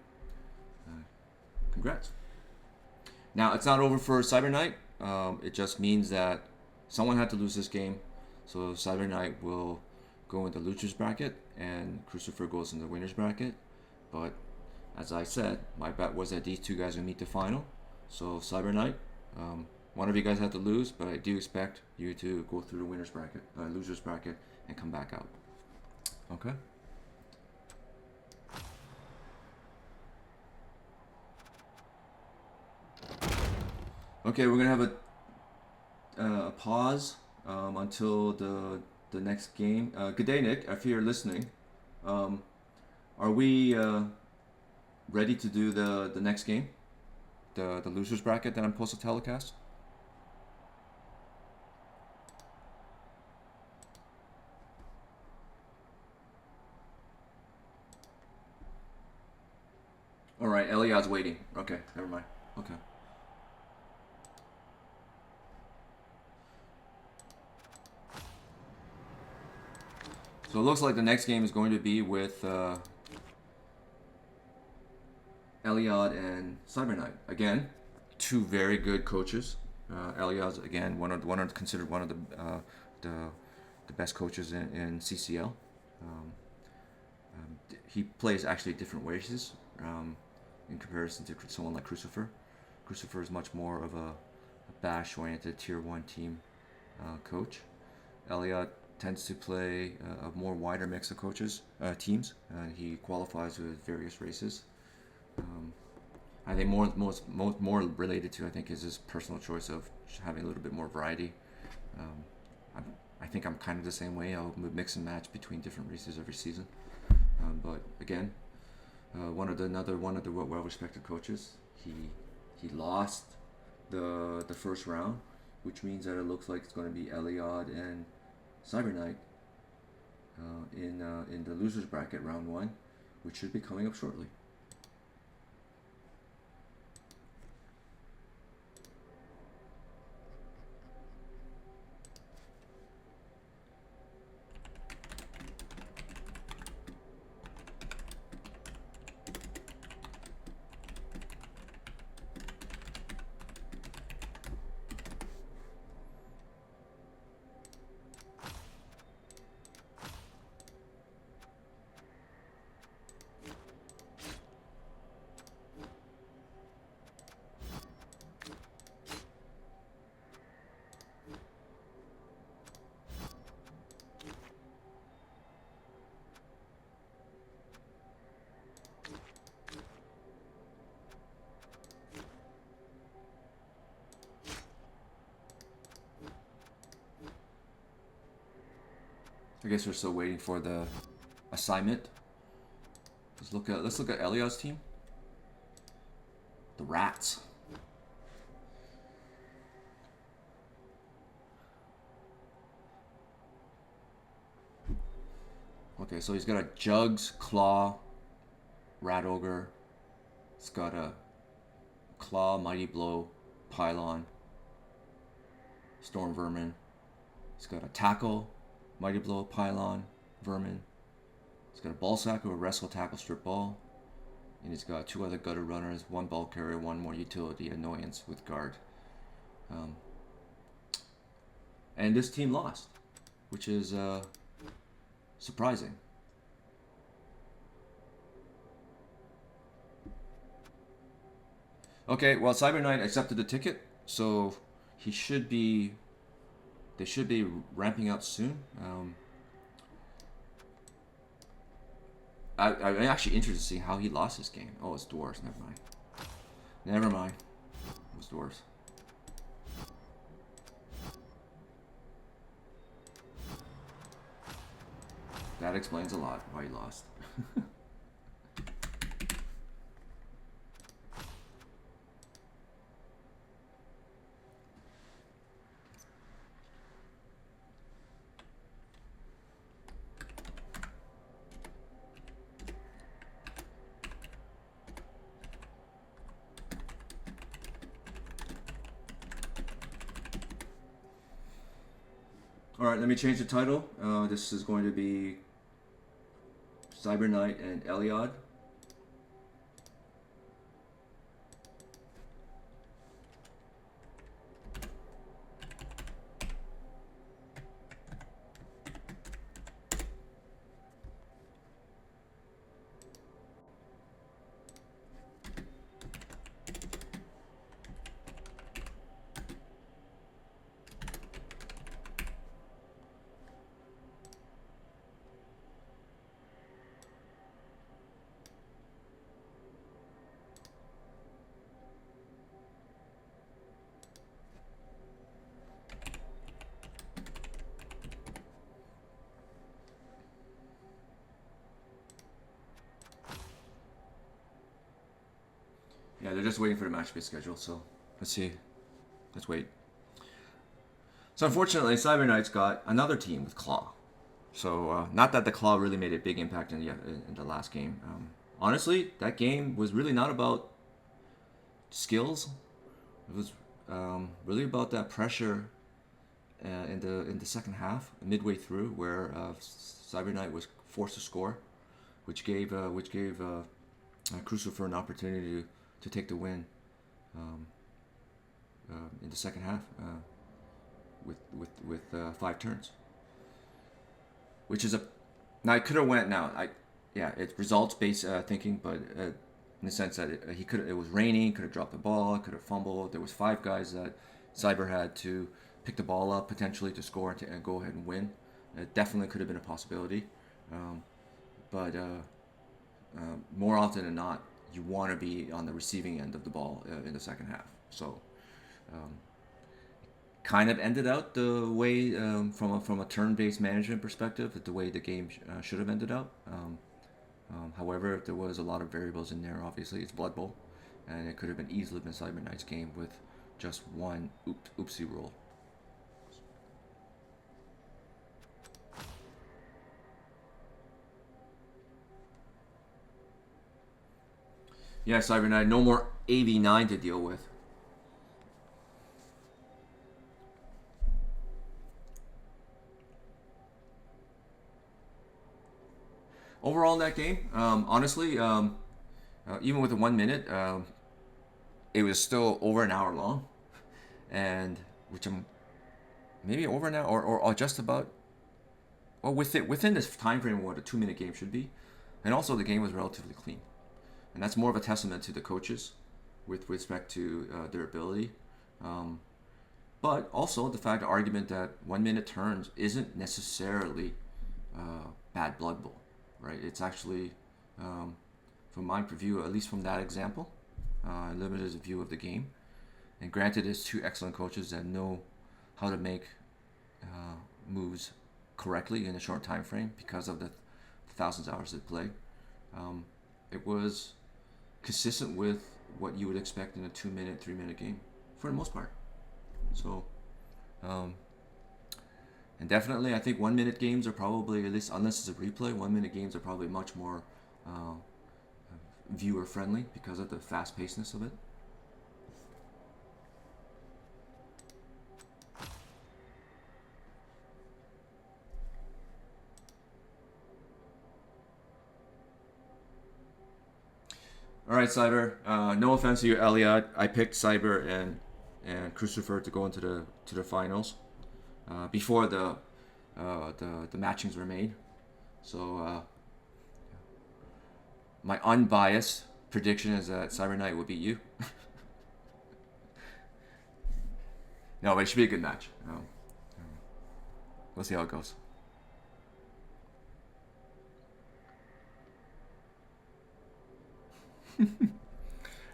Congrats. Now, it's not over for CyberKnight. It just means that someone had to lose this game, so CyberKnight will go in the losers bracket and Crucifer goes in the winners bracket. But as I said, my bet was that these 2 guys will meet the final. So CyberKnight, one of you guys had to lose, but I do expect you to go through the winners bracket, losers bracket, and come back out. Okay. Okay, we're gonna have a pause until the next game. Good day, Nick. If you're listening, are we ready to do the next game, the losers bracket that I'm supposed to telecast? All right, Elyod's waiting. Okay, never mind. Okay. So it looks like the next game is going to be with Elyod and CyberKnight. Again, 2 very good coaches. Elyod's again considered one of the best coaches in CCL. He plays actually different races in comparison to someone like Crucifer. Crucifer is much more of a bash-oriented Tier 1 team coach. Elyod tends to play a more wider mix of teams. He qualifies with various races. I think more related to, I think, is his personal choice of having a little bit more variety. I think I'm kind of the same way. I'll mix and match between different races every season. But again, one of the well-respected coaches. He lost the first round, which means that it looks like it's going to be Elyod and CyberKnight in the losers bracket round 1, which should be coming up shortly. I guess we're still waiting for the assignment. Let's look at Elyod's team. The Rats. Okay, so he's got a Jugs, Claw, Rat Ogre. He's got a Claw, Mighty Blow, Pylon, Storm Vermin. He's got a Tackle, Mighty Blow, Pylon, Vermin. He's got a Ball Sacker, a Wrestle, Tackle, Strip Ball. And he's got 2 other Gutter Runners, 1 Ball Carrier, 1 more Utility, Annoyance with Guard. Um, and this team lost, which is surprising. Okay, well, CyberKnight accepted the ticket, so he should be. They should be ramping up soon. I'm actually interested to see how he lost this game. Oh, it's dwarves. Never mind. Never mind. It was dwarves. That explains a lot why he lost. Alright, let me change the title. This is going to be CyberKnight and Elyod. Yeah, they're just waiting for the match to be scheduled, so let's see. Let's wait. So unfortunately, CyberKnight's got another team with Claw. So not that the Claw really made a big impact in the last game. Honestly, that game was really not about skills. It was really about that pressure in the second half, midway through, where CyberKnight was forced to score, which gave Crucifer an opportunity to take the win in the second half with 5 turns, which is now it could have went it's results based thinking, but in the sense that it was raining, could have dropped the ball, could have fumbled. There was 5 guys that Cyber had to pick the ball up potentially to score and go ahead and win. It definitely could have been a possibility, but more often than not, you want to be on the receiving end of the ball in the second half. So kind of ended out the way from a turn-based management perspective, the way the game should have ended out. However, there was a lot of variables in there. Obviously, it's Blood Bowl, and it could have been easily been CyberKnight's game with just one oopsie roll. Yeah, CyberKnight, no more AV9 to deal with. Overall in that game, honestly, even with the 1 minute, it was still over an hour long, and which I'm maybe over an hour or just about. Well, within this time frame of what a 2 minute game should be, and also the game was relatively clean. And that's more of a testament to the coaches with respect to their ability. But also the argument that 1 minute turns isn't necessarily bad Blood Bowl, right? It's actually, from my view, at least from that example, limited view of the game. And granted, it's 2 excellent coaches that know how to make moves correctly in a short time frame because of the thousands of hours they play. It was consistent with what you would expect in a 2 minute, 3 minute game for the most part. So, and definitely I think 1 minute games are probably, at least unless it's a replay, 1 minute games are probably much more viewer friendly because of the fast pacedness of it. All right, Cyber. No offense to you, Elyod. I picked Cyber, and and Crucifer to go into the finals before the matchings were made. So my unbiased prediction is that CyberKnight will beat you. No, but it should be a good match. We'll see how it goes.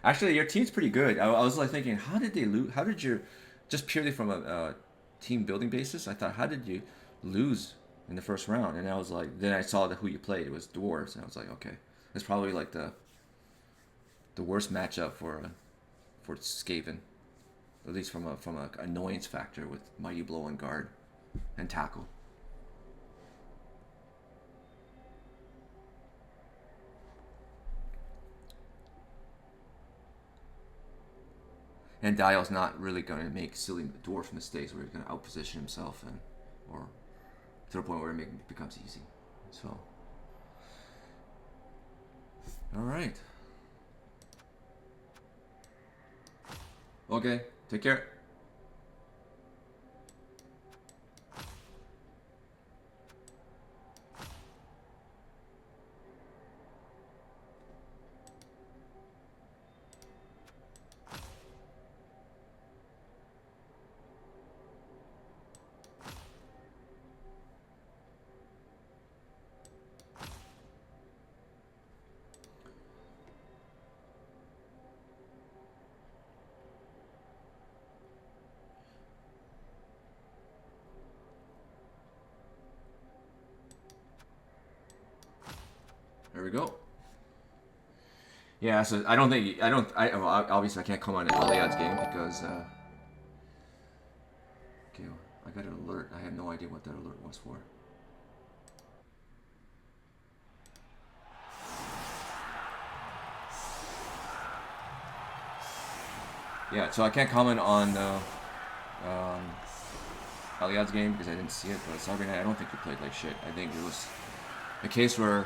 Actually, your team's pretty good. I was like thinking, how did they lose? How did you, just purely from a team building basis, I thought, how did you lose in the first round? And I was like, then I saw who you played. It was Dwarves, and I was like, okay, it's probably like the worst matchup for Skaven, at least from a annoyance factor with Mighty Blow and guard and tackle. And Dial's not really going to make silly dwarf mistakes where he's going to outposition himself or to the point where it becomes easy. So, all right. Okay, take care. There we go. Yeah, so I don't think well, obviously I can't comment on Elyod's game because okay, I got an alert. I had no idea what that alert was for. Yeah, so I can't comment on Elyod's game because I didn't see it. But CyberKnight, I don't think he played like shit. I think it was a case where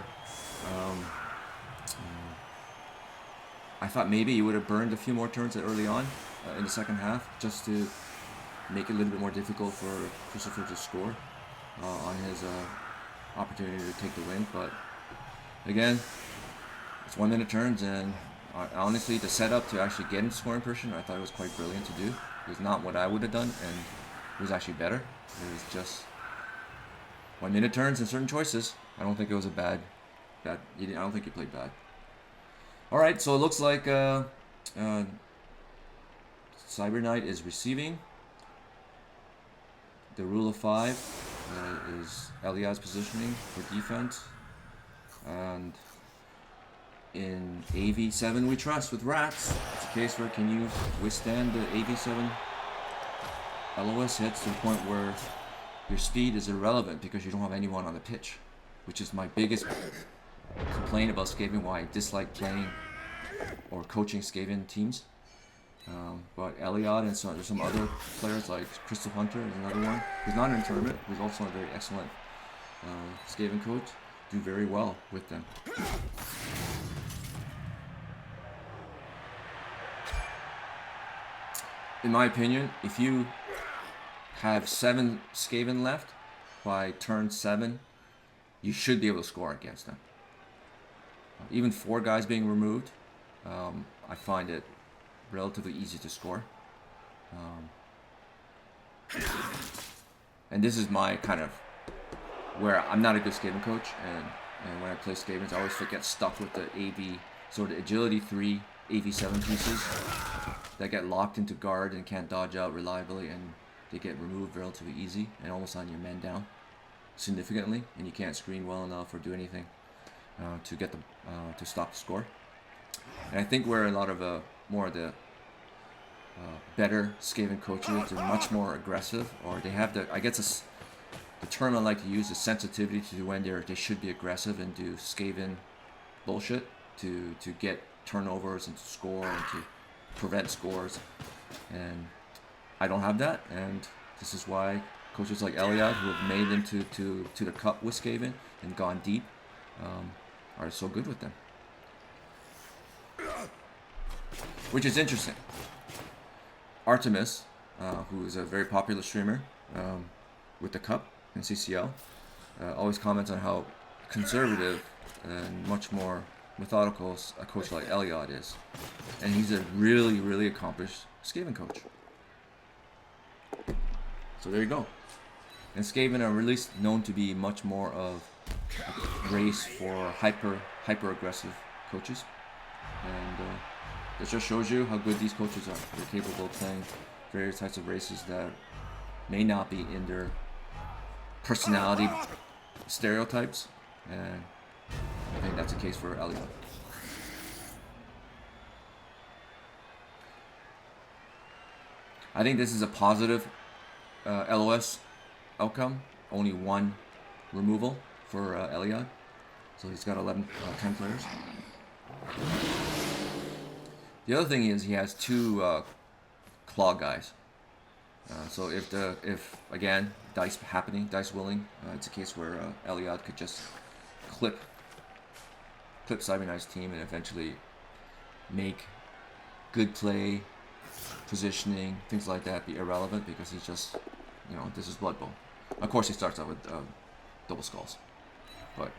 I thought maybe he would have burned a few more turns early on in the second half just to make it a little bit more difficult for Crucifer to score on his opportunity to take the win. But again, it's 1 minute turns, and honestly, the setup to actually get into scoring position, I thought it was quite brilliant to do. It was not what I would have done, and it was actually better. It was just 1 minute turns and certain choices. I don't think it was a bad. I don't think he played bad. All right, so it looks like CyberKnight is receiving. The rule of 5 is Elyod's positioning for defense, and in AV7 we trust with rats. It's a case where can you withstand the AV7 LOS hits to the point where your speed is irrelevant because you don't have anyone on the pitch, which is my biggest complaint about Skaven, why I dislike playing or coaching Skaven teams. But Elyod and there's some other players like Crystal Hunter is another one who's not in a tournament, who's also a very excellent Skaven coach, do very well with them. In my opinion, if you have 7 Skaven left by turn 7, you should be able to score against them. Even 4 guys being removed, I find it relatively easy to score. And this is my kind of where I'm not a good Skaven coach, and when I play Skavens, I always get stuck with the AV, sort of agility 3, AV7 pieces that get locked into guard and can't dodge out reliably, and they get removed relatively easy and almost on your men down significantly, and you can't screen well enough or do anything to get them to stop the score. And I think where a lot of more of the better Skaven coaches are much more aggressive, or they have the, I guess the term I like to use is sensitivity to when they should be aggressive and do Skaven bullshit to get turnovers and to score and to prevent scores. And I don't have that, and this is why coaches like Elyod, who have made them to the cup with Skaven and gone deep, are so good with them. Which is interesting. Artemis, who is a very popular streamer with the Cup and CCL, always comments on how conservative and much more methodical a coach like Elyod is. And he's a really, really accomplished Skaven coach. So there you go. And Skaven are really known to be much more of a race for hyper aggressive coaches. And it just shows you how good these coaches are. They're capable of playing various types of races that may not be in their personality stereotypes. And I think that's the case for Elyod. I think this is a positive LOS outcome. Only one removal for Elyod. So he's got 10 players. The other thing is he has 2 claw guys. So if again dice willing, it's a case where Elyod could just clip CyberKnight's team and eventually make good play, positioning, things like that be irrelevant because he's just, this is Blood Bowl. Of course, he starts out with double skulls, but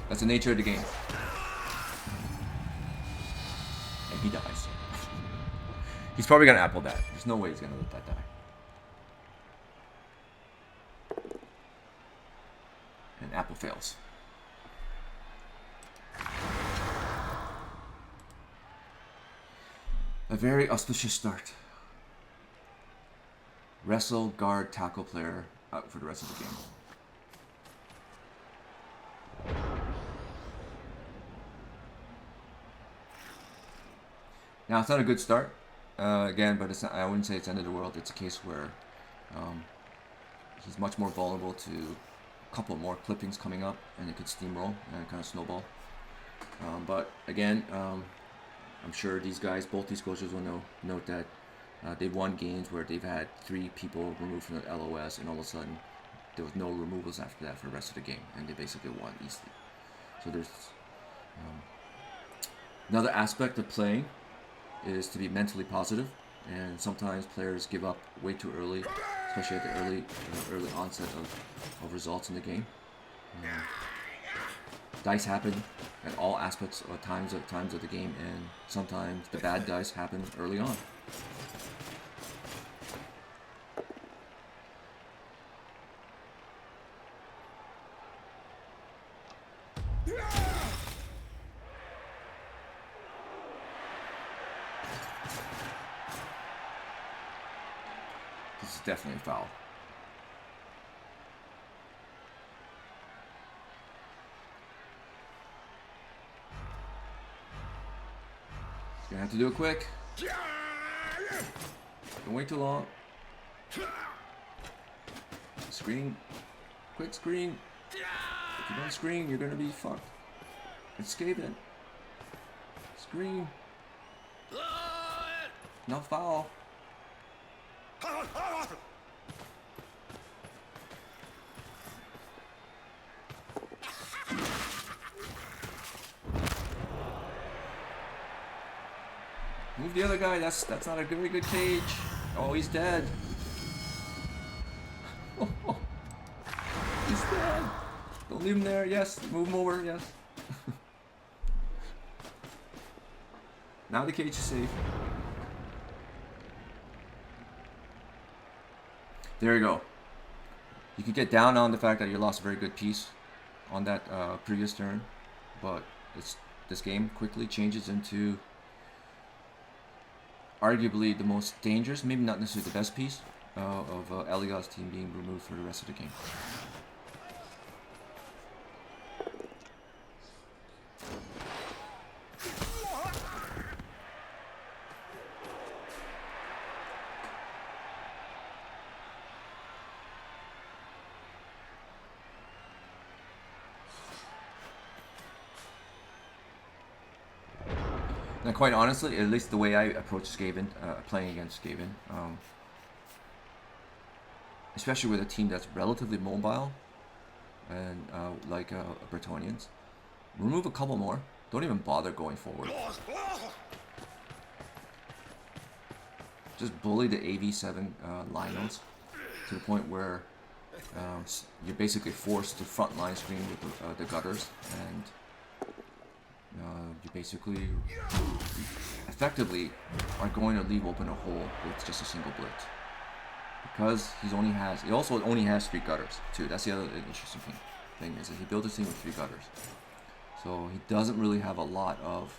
that's the nature of the game. And he dies. He's probably gonna apple that. There's no way he's gonna let that die. And apple fails. A very auspicious start. Wrestle, guard, tackle player out for the rest of the game. Now, it's not a good start, again, but it's not, I wouldn't say it's the end of the world. It's a case where he's much more vulnerable to a couple more clippings coming up, and it could steamroll and kind of snowball. But again, I'm sure both these coaches will note that they've won games where they've had 3 people removed from the LOS, and all of a sudden there was no removals after that for the rest of the game, and they basically won easily. So there's another aspect of playing is to be mentally positive, and sometimes players give up way too early, especially at the early onset of results in the game. Dice happen at all aspects or times of the game, and sometimes the bad dice happen early on. This is definitely a foul. Gonna have to do it quick. Don't wait too long. Screen. Quick screen. If you don't screen, you're gonna be fucked. It's Skaven. Screen. No foul. Move the other guy. That's not a very good cage. Oh, he's dead. He's dead. Don't leave him there. Yes, move him over. Yes. Now the cage is safe. There you go. You could get down on the fact that you lost a very good piece on that previous turn, but this game quickly changes into arguably the most dangerous, maybe not necessarily the best piece of Elyod's team being removed for the rest of the game. And quite honestly, at least the way I approach Skaven, playing against Skaven, especially with a team that's relatively mobile, and like Bretonnians, remove a couple more. Don't even bother going forward. just bully the AV7 Linos to the point where you're basically forced to front line screen with the gutters, and you basically effectively are going to leave open a hole with just a single blitz. Because he also only has 3 gutters too. That's the other interesting thing is that he built his team with 3 gutters. So he doesn't really have a lot of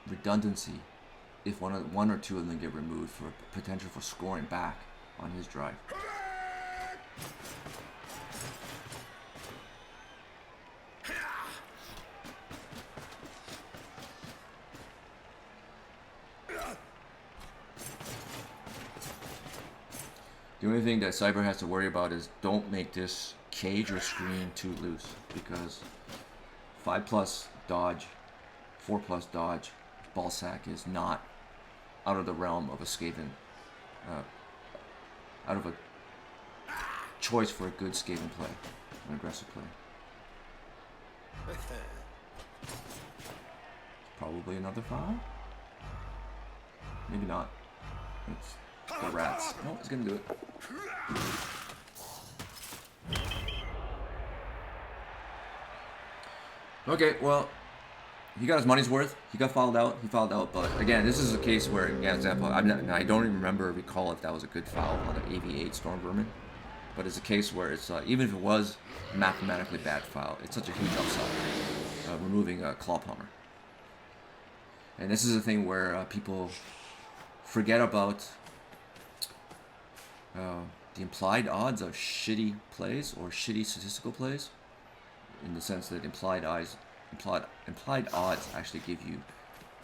redundancy if one or two of them get removed for potential for scoring back on his drive. The only thing that Cyber has to worry about is don't make this cage or screen too loose, because 5+ dodge, 4+ dodge, ball sack is not out of the realm of a Skaven, out of a choice for a good Skaven play, an aggressive play. Probably another foul? Maybe not. It's the rats. No, he's gonna do it. Okay, well, he got his money's worth. He got fouled out. He fouled out, but again, this is a case where, yeah, example, I don't even recall if that was a good foul on an AV8 Storm Vermin. But it's a case where it's even if it was mathematically bad foul, it's such a huge upside, removing a Claw Palmer. And this is a thing where people forget about the implied odds of shitty plays or shitty statistical plays, in the sense that implied odds actually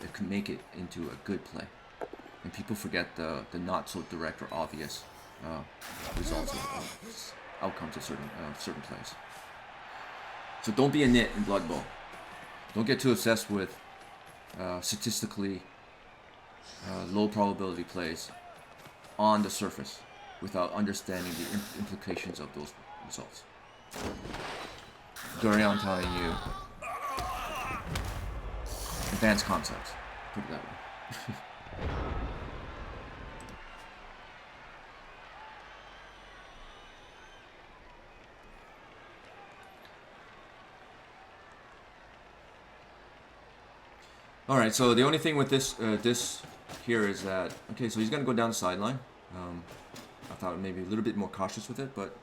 it can make it into a good play, and people forget the not so direct or obvious results of outcomes of certain plays. So don't be a nit in Blood Bowl. Don't get too obsessed with statistically low probability plays on the surface without understanding the implications of those results. Dorian telling you advanced concepts, put it that way. Alright, so the only thing with this here is that, okay, so he's going to go down the sideline. I thought maybe a little bit more cautious with it, but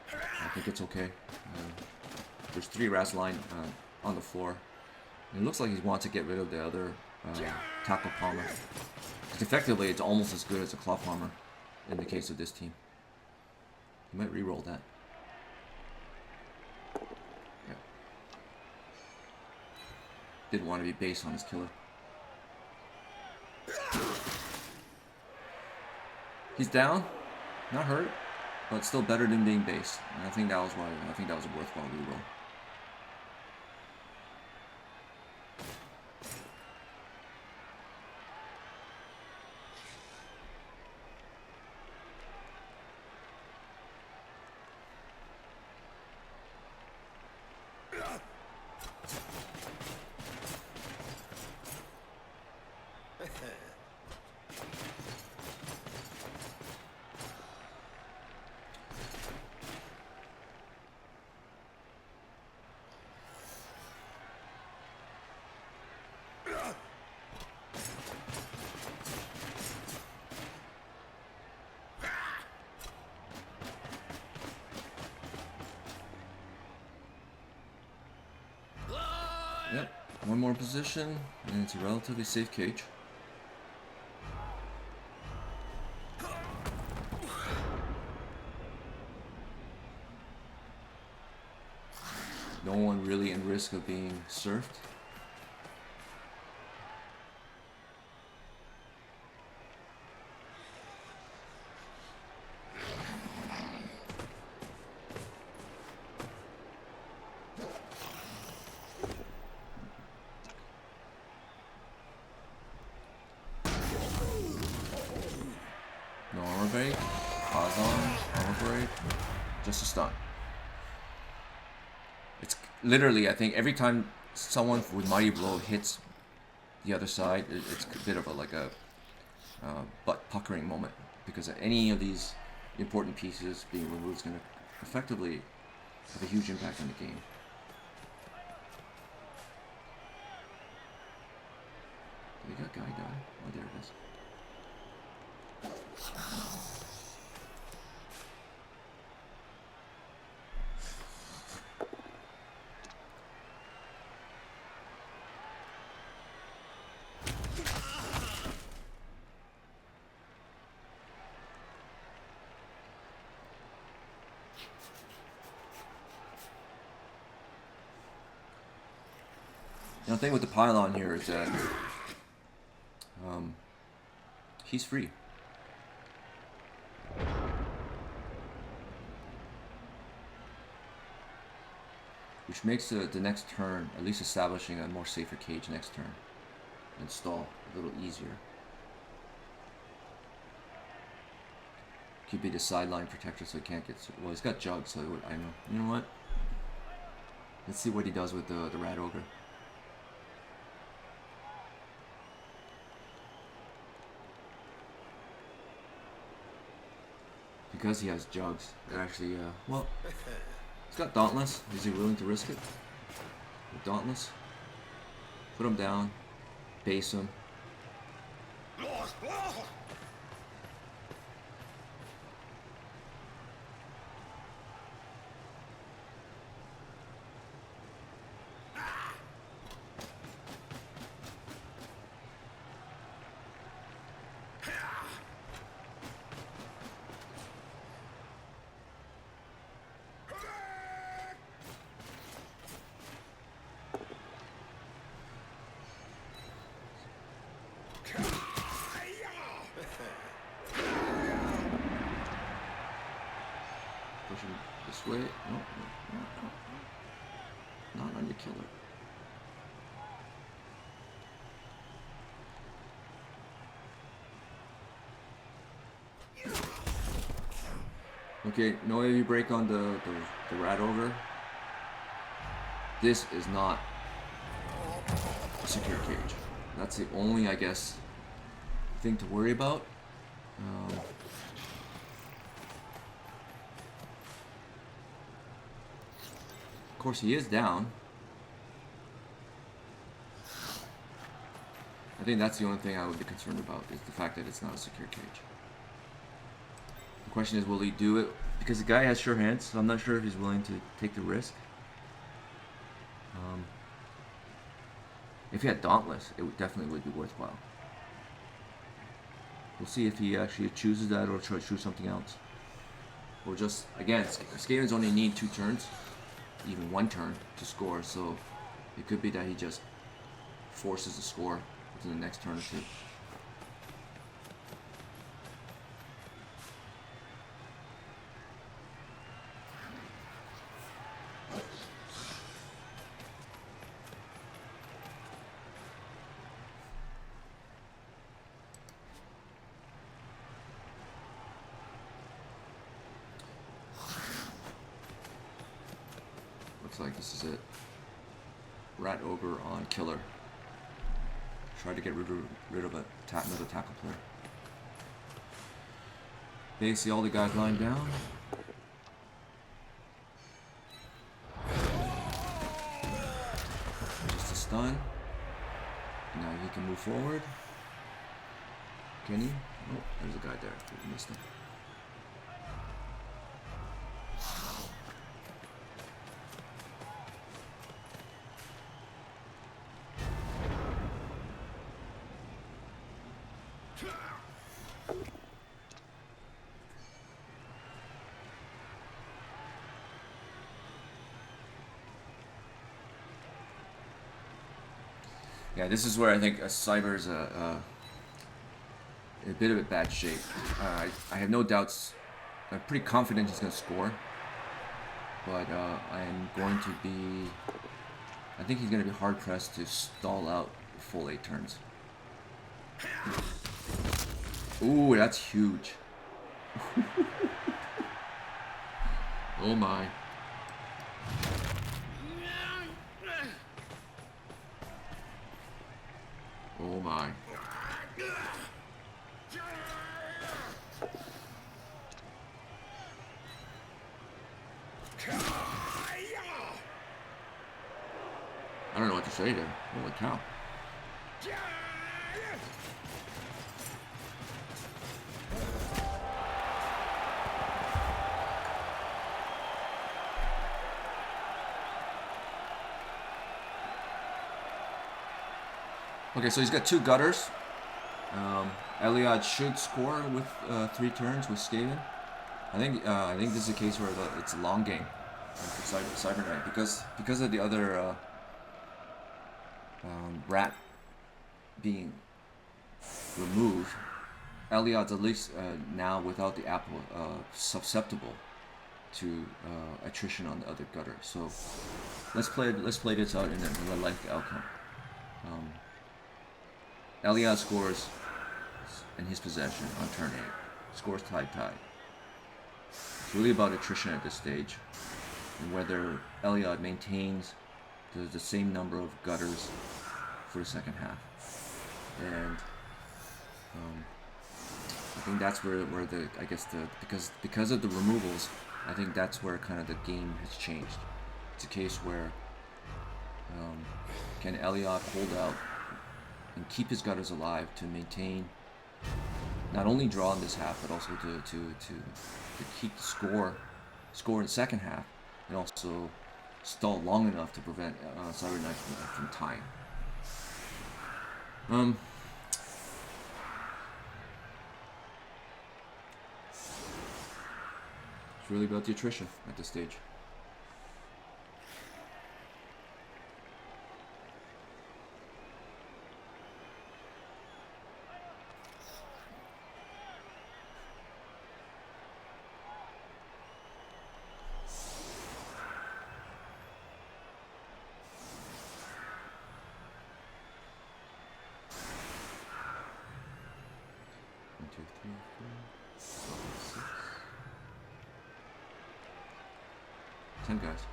I think it's okay. There's 3 rats lying on the floor. And it looks like he wants to get rid of the other tackle palmer. Because effectively, it's almost as good as a claw palmer in the case of this team. He might re-roll that. Yeah. Didn't want to be base on his killer. He's down, not hurt, but still better than being base. And I think that was a worthwhile reroll. Yep, one more position, and it's a relatively safe cage. No one really in risk of being surfed. No armor break, pause on, armor break, just a stun. It's literally, I think, every time someone with Mighty Blow hits the other side, it's a bit of a like a butt puckering moment, because any of these important pieces being removed is going to effectively have a huge impact on the game. Did that guy die? Oh, there it is. Now, the thing with the pylon here is that he's free. Which makes the next turn, at least establishing a more safer cage next turn, install a little easier. Could be the sideline protector so he can't get... Well, he's got jugs, so I know. You know what? Let's see what he does with the Rat Ogre. Because he has jugs, it actually, well, he's got Dauntless. Is he willing to risk it? With Dauntless? Put him down, base him. Push him this way. No, no. Not on your killer. Okay, no heavy break on the Rat Ogre. This is not a secure cage. That's the only, I guess, thing to worry about. Of course, he is down. I think that's the only thing I would be concerned about, is the fact that it's not a secure cage. The question is, will he do it? Because the guy has sure hands, so I'm not sure if he's willing to take the risk. If he had Dauntless, it definitely would be worthwhile. We'll see if he actually chooses that or try to choose something else. Or just, again, Skavens only need 2 turns, even 1 turn to score, so it could be that he just forces the score within the next turn or 2. Looks like this is it. Rat Ogre on Killer. Try to get rid of another tackle player. Basically, all the guys lying down. Just a stun. Now he can move forward. Can he? Oh, there's a guy there. We missed him. Yeah, this is where I think Cyber is a bit of a bad shape. I have no doubts. I'm pretty confident he's going to score. But I am going to be... I think he's going to be hard-pressed to stall out full 8 turns. Ooh, that's huge. Oh my. don't know what to say there. Holy cow. Okay, so he's got 2 gutters. Elyod should score with 3 turns with Skaven. I think this is a case where it's a long game for CyberKnight because of the other rat being removed. Elyod's at least now without the apple susceptible to attrition on the other gutter. So let's play this out and then we'll like the outcome. Elyod scores in his possession on turn 8. Scores tie. It's really about attrition at this stage, and whether Elyod maintains the same number of gutters for the second half. And I think that's where the because of the removals, I think that's where kind of the game has changed. It's a case where can Elyod hold out and keep his gutters alive to maintain not only draw in this half, but also to keep the score in the second half, and also stall long enough to prevent CyberKnight from tying. It's really about the attrition at this stage. Guys.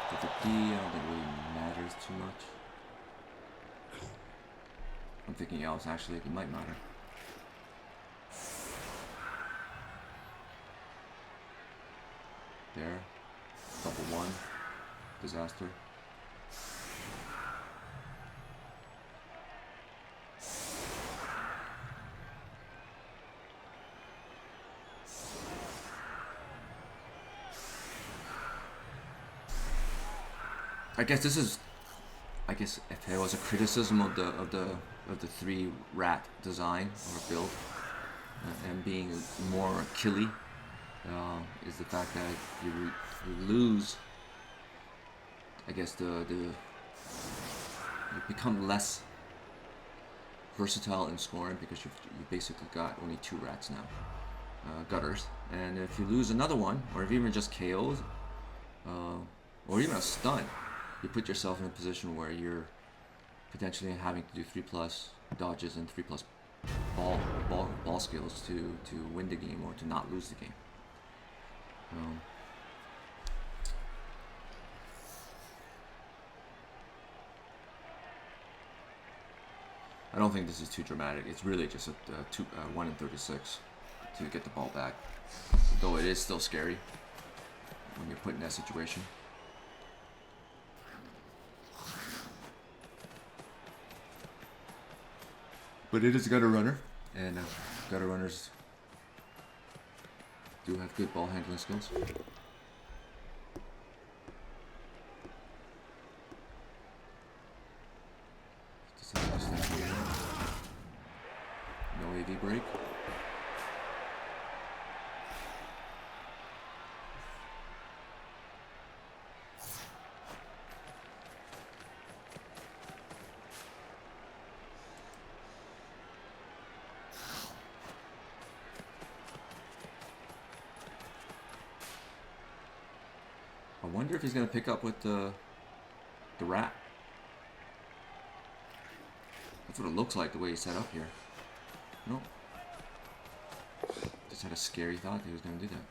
The D, I don't think really matters too much. I'm thinking else actually it might matter. There. Double 1. Disaster. I guess if there was a criticism of the 3 rat design or build and being more killy, is the fact that you lose. I guess you become less versatile in scoring because you basically got only 2 rats now, gutters, and if you lose another one, or if even just KOs, or even a stun, you put yourself in a position where you're potentially having to do 3+ dodges and 3+ ball skills to win the game or to not lose the game. I don't think this is too dramatic. It's really just a 1 in 36 to get the ball back, though it is still scary when you're put in that situation. But it is a gutter runner, and gutter runners do have good ball handling skills. No AV break. I wonder if he's going to pick up with the rat. That's what it looks like the way he's set up here. Nope. Just had a scary thought that he was going to do that.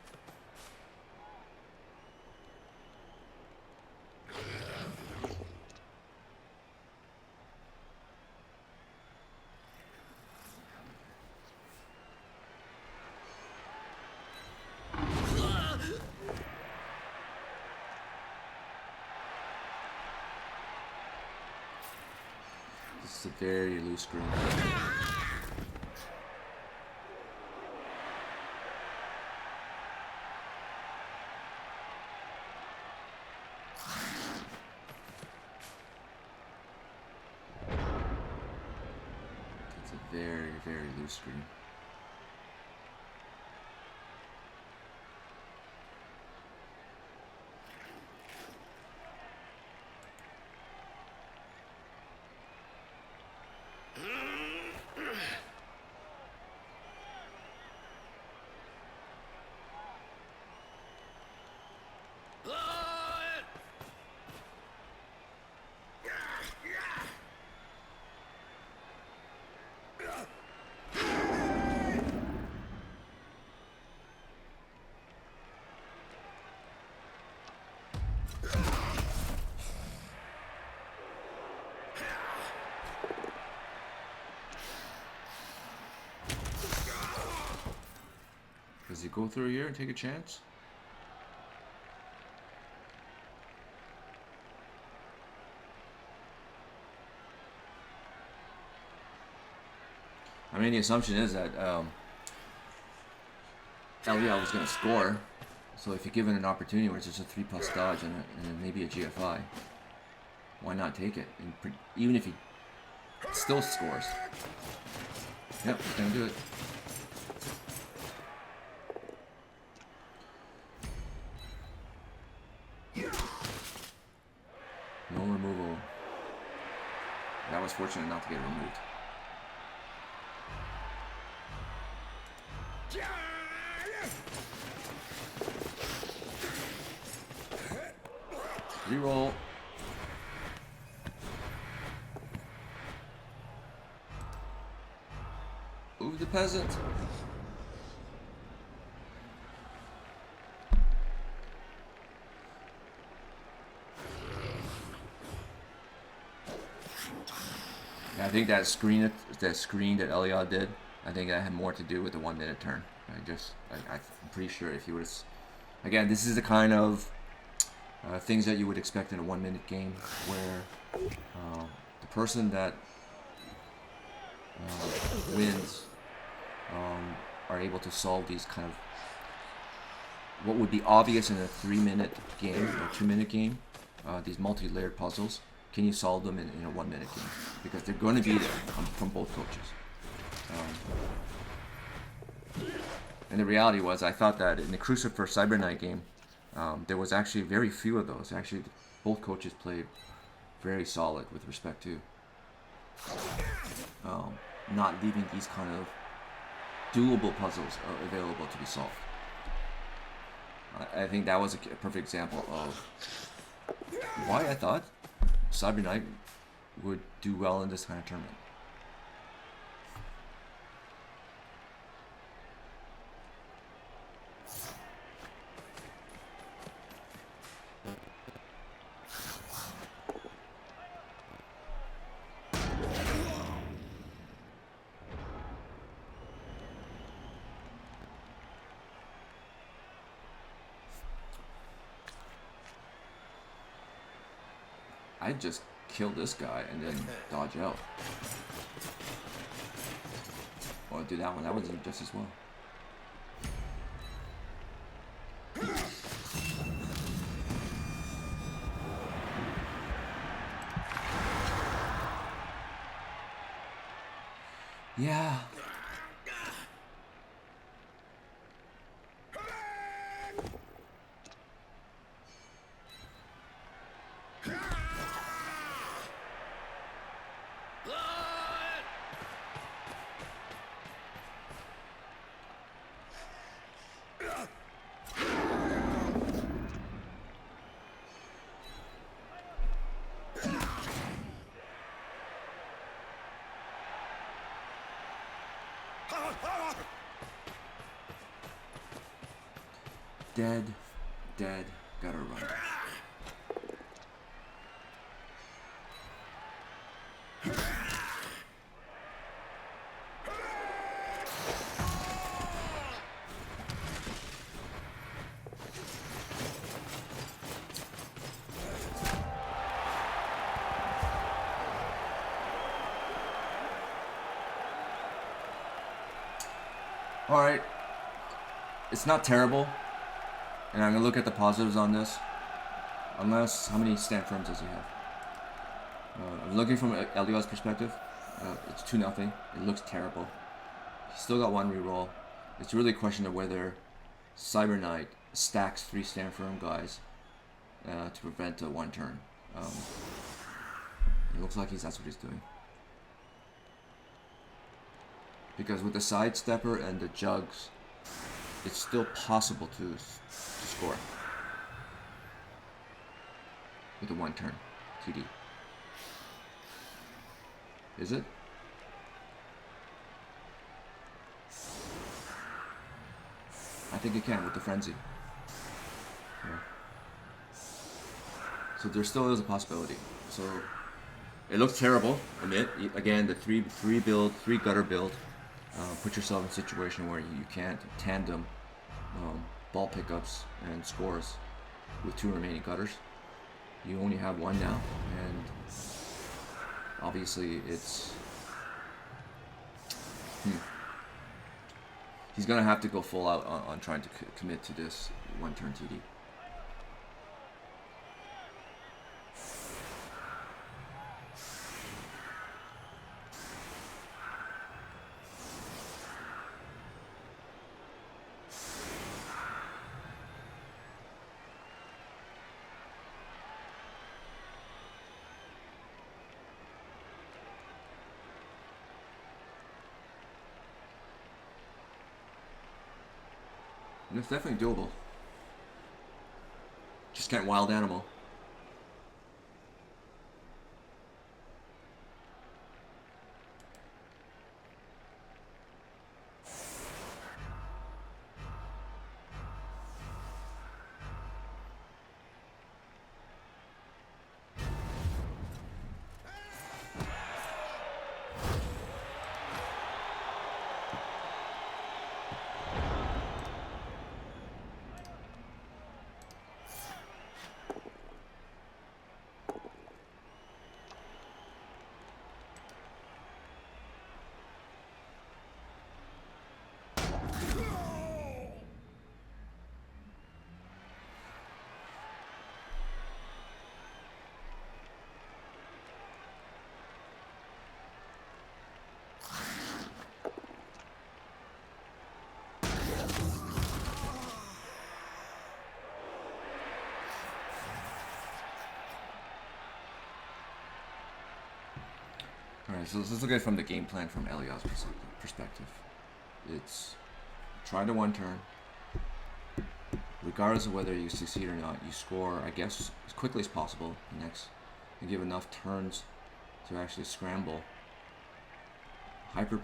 It's a very loose screen. It's a very, very loose screen. Does he go through here and take a chance? I mean, the assumption is that Elyod was going to score. So if you're given an opportunity where it's just a 3+ dodge and maybe a GFI, why not take it? And even if he still scores. Yep, he's going to do it. No removal. That was fortunate not to get removed. Reroll. Move the peasant. I think that screen that Elyod did, I think that had more to do with the 1 minute turn. I'm pretty sure if you would have, again, this is the kind of things that you would expect in a 1 minute game where the person that wins are able to solve these kind of what would be obvious in a 3 minute game or 2 minute game, these multi-layered puzzles. Can you solve them in a 1 minute game? Because they're going to be there from both coaches. And the reality was, I thought that in the Crucifer CyberKnight game, there was actually very few of those. Actually, both coaches played very solid with respect to not leaving these kind of doable puzzles available to be solved. I think that was a perfect example of why I thought CyberKnight would do well in this kind of tournament. I'd just kill this guy and then dodge out. Or do that one. That one's just as well. Yeah. Dead, gotta run. Alright, it's not terrible. And I'm going to look at the positives on this. Unless, how many stand firms does he have? I'm looking from Elyod's perspective. It's 2-0. It looks terrible. He's still got 1 reroll. It's really a question of whether CyberKnight stacks 3 stand firm guys to prevent a 1 turn. It looks like that's what he's doing. Because with the sidestepper and the jugs, it's still possible to score with a 1 turn TD. Is it? I think it can with the frenzy. Yeah. So there still is a possibility. So it looks terrible. Admit again the three gutter build. Put yourself in a situation where you can't tandem ball pickups and scores with 2 remaining gutters. You only have 1 now, and obviously it's he's gonna have to go full out on trying to commit to this 1 turn TD. And it's definitely doable. Just can't wild animal. Alright, so let's look at it from the game plan from Elyod's perspective. It's try to 1 turn. Regardless of whether you succeed or not, you score, I guess, as quickly as possible next. And give enough turns to actually scramble. Hyper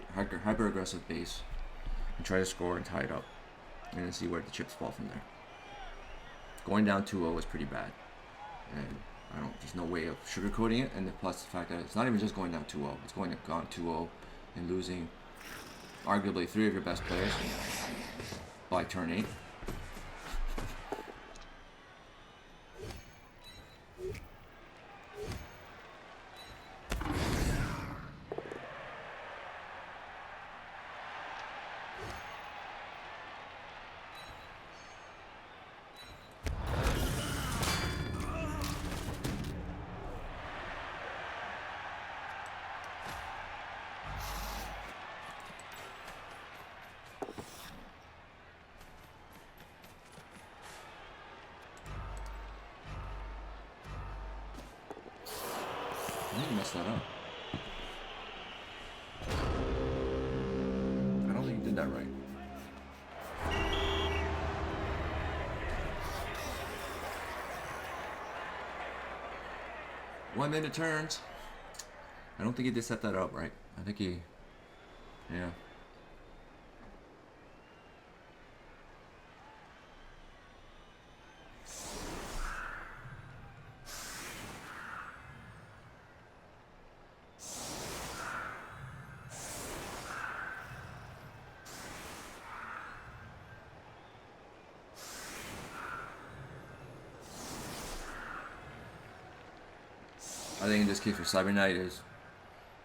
aggressive base. And try to score and tie it up. And then see where the chips fall from there. Going down 2-0 is pretty bad. And there's no way of sugarcoating it, and plus the fact that it's not even just going down 2-0, it's going down 2-0 and losing arguably 3 of your best players by turn 8. I think you messed that up. I don't think you did that right. One-minute turns. I don't think he did set that up right. I think he, yeah. I think in this case for CyberKnight is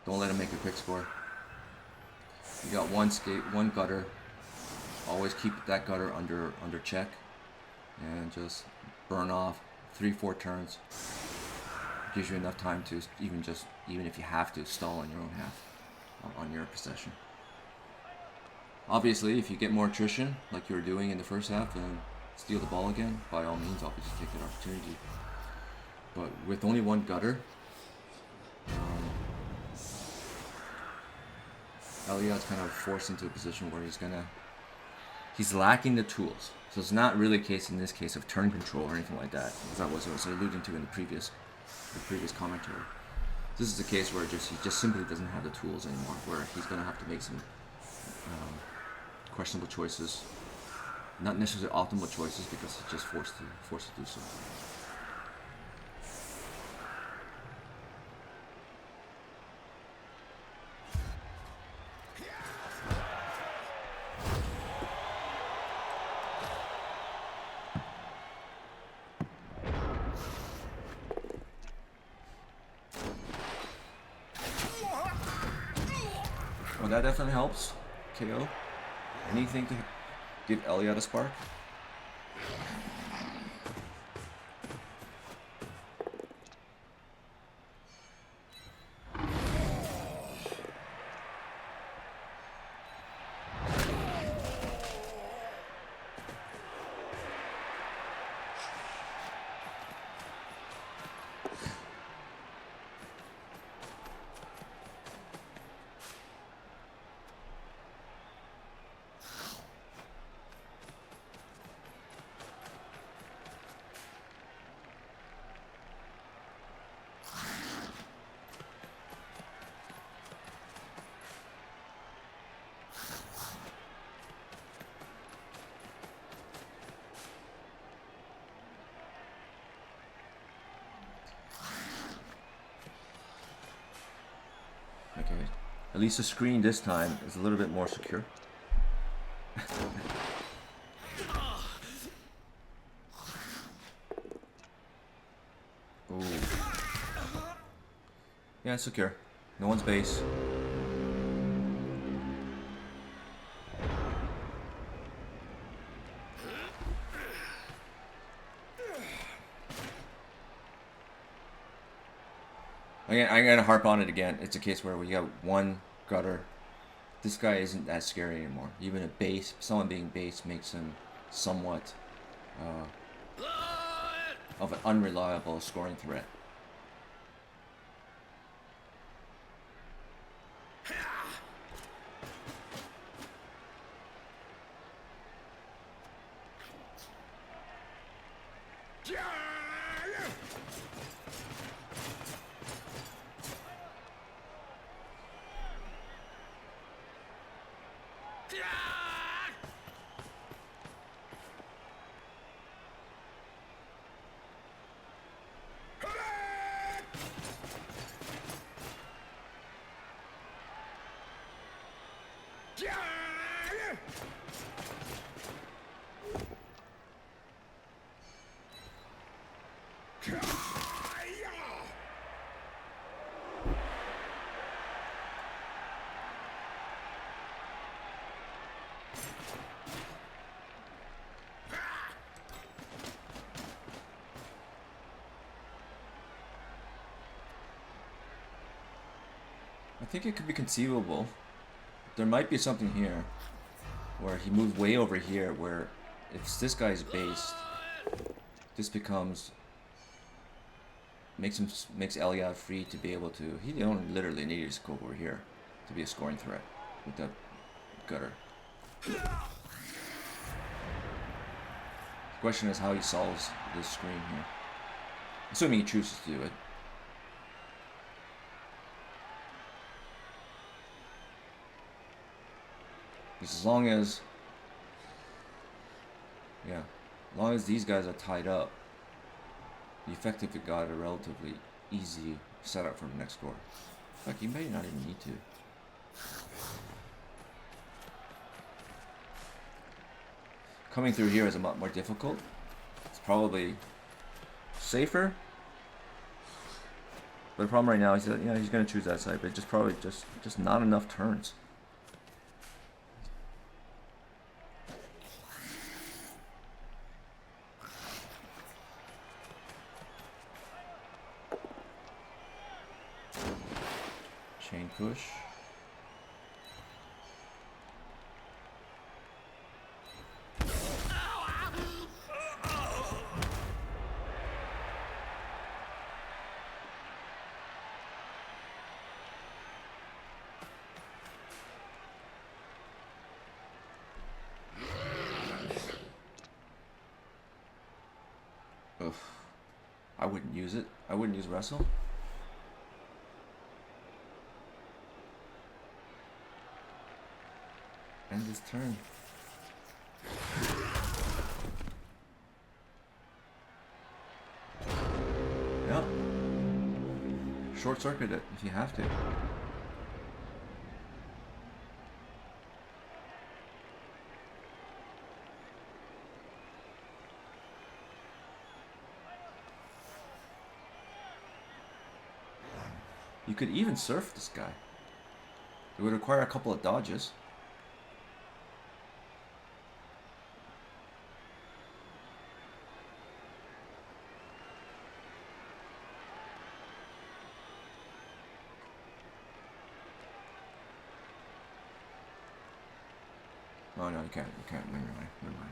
don't let him make a quick score. You got 1 skate, 1 gutter, always keep that gutter under check, and just burn off 3-4 turns. Gives you enough time to even if you have to stall on your own half on your possession. Obviously, if you get more attrition like you were doing in the first half and steal the ball again, by all means, obviously take that opportunity. But with only one gutter, Elyod's kind of forced into a position where he's lacking the tools. So it's not really a case in this case of turn control or anything like that, as I was alluding to in the previous commentary. This is a case where he just simply doesn't have the tools anymore, where he's going to have to make some questionable choices, not necessarily optimal choices, because he's just forced to do so. Well, that definitely helps. KO. Anything to give Elyod a spark? Okay, at least the screen this time is a little bit more secure. Ooh. Yeah, it's secure. No one's base. I'm gonna harp on it again. It's a case where we got one gutter. This guy isn't that scary anymore. Even a base, someone being base makes him somewhat of an unreliable scoring threat. I think it could be conceivable. There might be something here where he moved way over here, where if this guy's based, this makes Elyod free to be able to. He don't literally need to go over here to be a scoring threat with that gutter. The question is how he solves this screen here, assuming he chooses to do it. Because as long as these guys are tied up, you effectively got a relatively easy setup for the next score. In fact, you may not even need to. Coming through here is a lot more difficult. It's probably safer. But the problem right now is that he's going to choose that side, but just probably just not enough turns. push. Ugh. I wouldn't use it. I wouldn't use wrestle. End this turn. Yeah. Short circuit it if you have to. You could even surf this guy. It would require a couple of dodges. Oh no, you can't. You can't. Never mind. Never mind.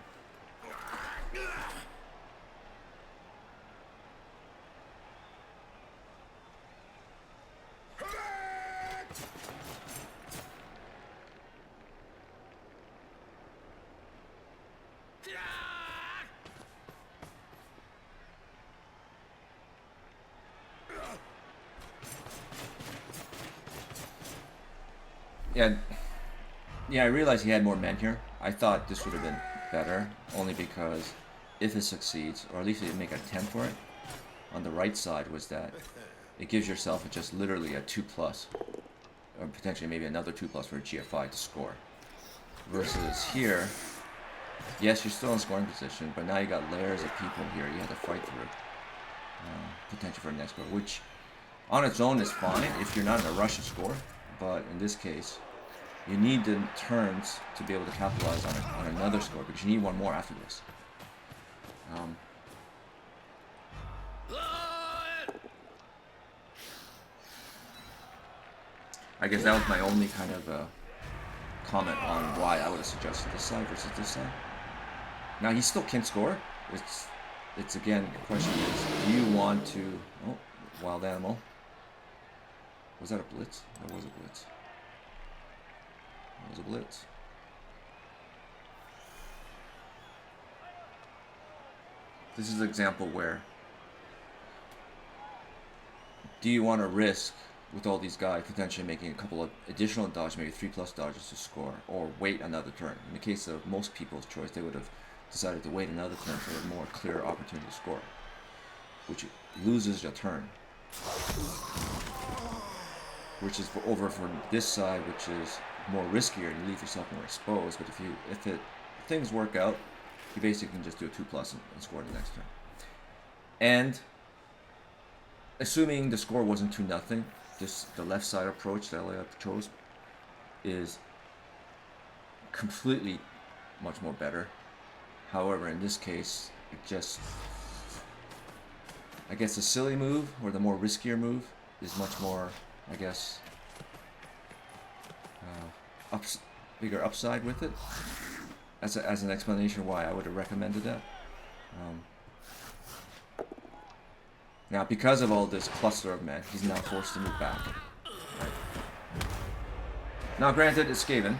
Yeah, I realized he had more men here. I thought this would have been better, only because if it succeeds, or at least if you make an attempt for it, on the right side was that it gives yourself just literally a 2+, or potentially maybe another 2+ for a GFI to score. Versus here, yes, you're still in scoring position, but now you got layers of people here you have to fight through. Potential for a net score, which on its own is fine if you're not in a rush to score, but in this case, you need the turns to be able to capitalize on another score, because you need one more after this. I guess that was my only kind of comment on why I would have suggested this side versus this side. Now he still can score. It's again, the question is, do you want to... Oh, wild animal. Was that a blitz? That was a blitz. That was a blitz. This is an example where, do you want to risk with all these guys potentially making a couple of additional dodges, maybe 3+ dodges to score, or wait another turn? In the case of most people's choice, they would have decided to wait another turn for a more clear opportunity to score, which loses your turn. Which is over for this side, which is more riskier and you leave yourself more exposed. But if things work out, you basically can just do a 2+ and score the next turn. And assuming the score wasn't 2-0, the left side approach that Elyod chose is completely much more better. However, in this case, it just, I guess the silly move, or the more riskier move, is much more, I guess, bigger upside with it. As an explanation why I would have recommended that. Now, because of all this cluster of men, he's now forced to move back. Right. Now, granted, it's Skaven,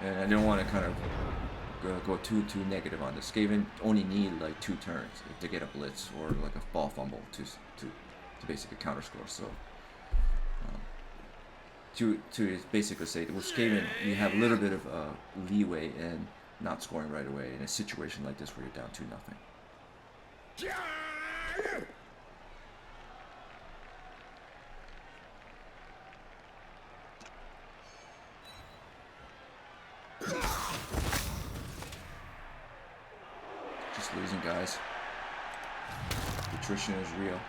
and I don't want to kind of go too negative on this. Skaven only need like 2 turns to get a blitz or like a ball fumble to basically counter score. So to basically say that with Skaven you have a little bit of leeway in not scoring right away in a situation like this where you're down 2-0. Just losing, guys. Attrition is real.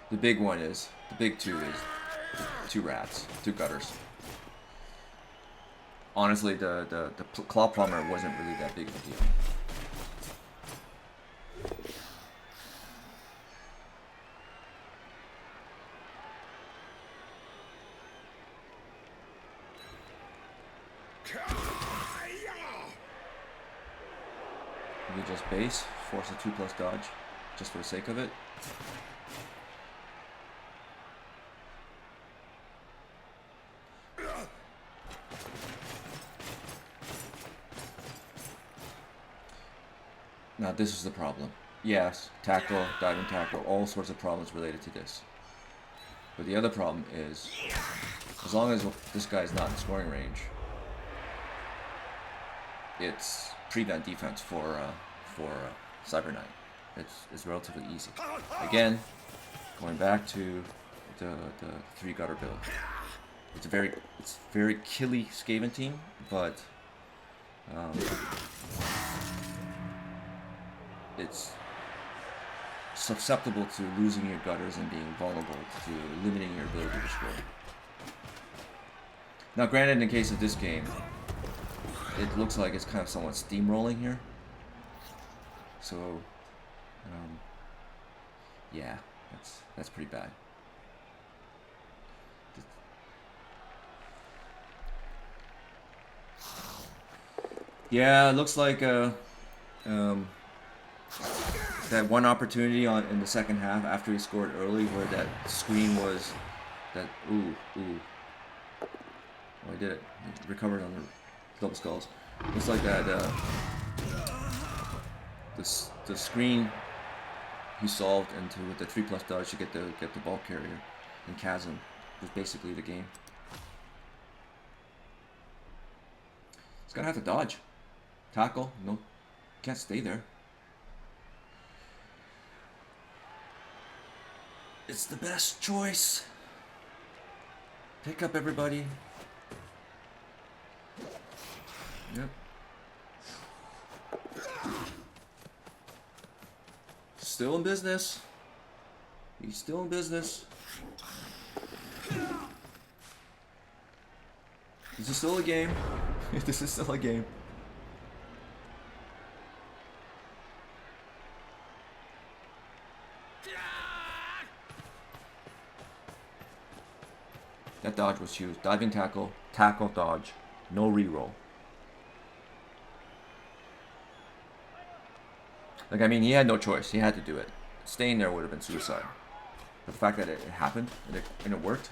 The big one is, the big 2 is 2 rats, 2 gutters. Honestly, the claw plumber wasn't really that big of a deal. We just base, force a 2+ dodge, just for the sake of it. Now this is the problem. Yes, tackle, diving tackle, all sorts of problems related to this. But the other problem is, as long as this guy is not in scoring range, it's prevent defense for CyberKnight. It's relatively easy. Again, going back to the 3 gutter build. It's very killy Skaven team, but it's susceptible to losing your gutters and being vulnerable to limiting your ability to score. Now, granted, in the case of this game, it looks like it's kind of somewhat steamrolling here. So, yeah, that's pretty bad. Yeah, it looks like that one opportunity in the second half after he scored early, where that screen was that ooh. Oh, he did it. He recovered on the double skulls. Looks like that the screen he solved into with the 3+ dodge to get the ball carrier and chasm was basically the game. He's gonna have to dodge. Tackle, no, can't stay there. It's the best choice. Pick up, everybody. Yep. Still in business. He's still in business. This is still a game. This is still a game. That dodge was huge. Diving tackle, tackle, dodge, no reroll. Like, I mean, he had no choice. He had to do it. Staying there would have been suicide. But the fact that it happened and it worked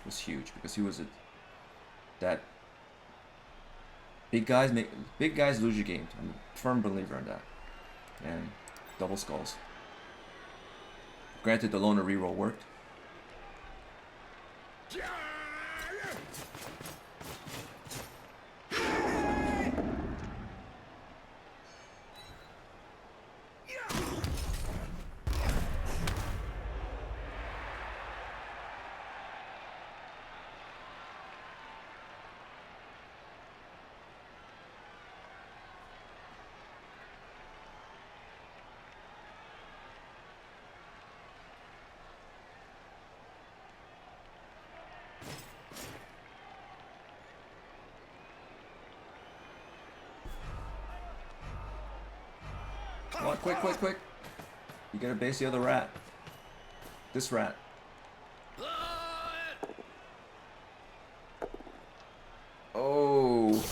was huge, because he was that big guys lose your games. I'm a firm believer in that. And double skulls. Granted, the loner reroll worked. Come on, quick. You gotta base the other rat. This rat. Oh.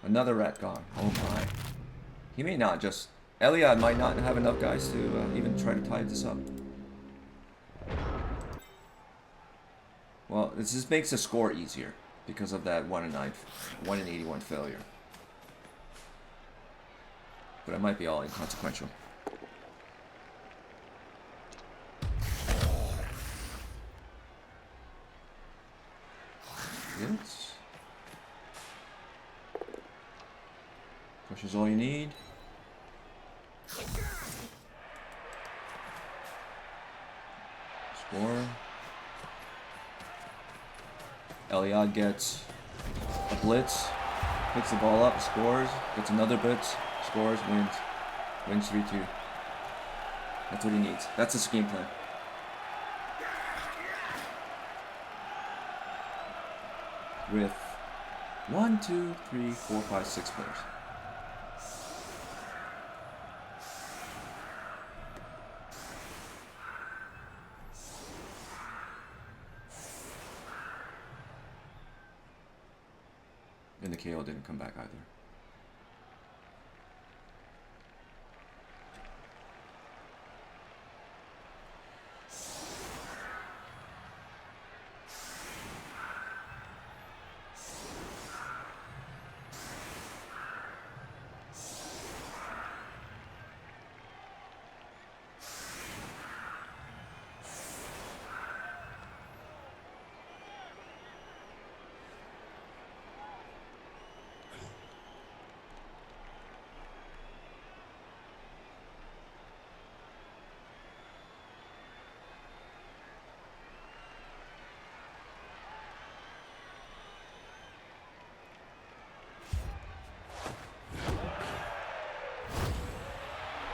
Another rat gone. Oh my. He may not just... Elyod might not have enough guys to even try to tie this up. Well, this just makes the score easier because of that 1 in 81 failure. But it might be all inconsequential. Yes. Push is all you need. Score. Elyod gets a blitz, picks the ball up, scores, gets another blitz, scores, wins 3-2. That's what he needs. That's the scheme plan. With 1, 2, 3, 4, 5, 6 players. And the KO didn't come back either.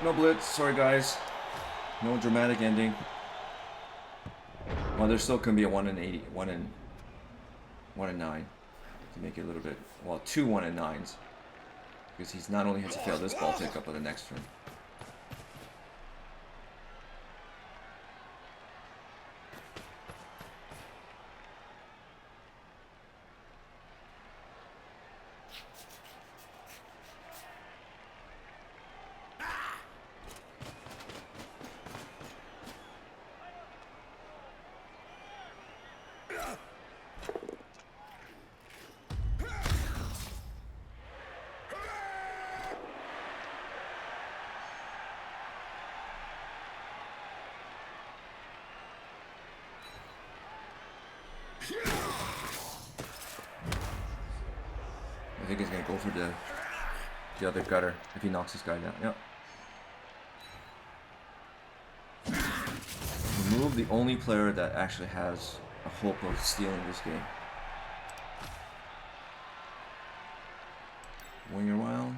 No Blitz, sorry guys. No dramatic ending. Well, there still can be a 1 in 80, 1 in 9 to make it a little bit, well, 2 1 in 9s, because he's not only has to fail this ball take up, but the next turn. I think he's gonna go for the other gutter if he knocks this guy down. Yep. Remove the only player that actually has a hope of stealing this game. Wing around.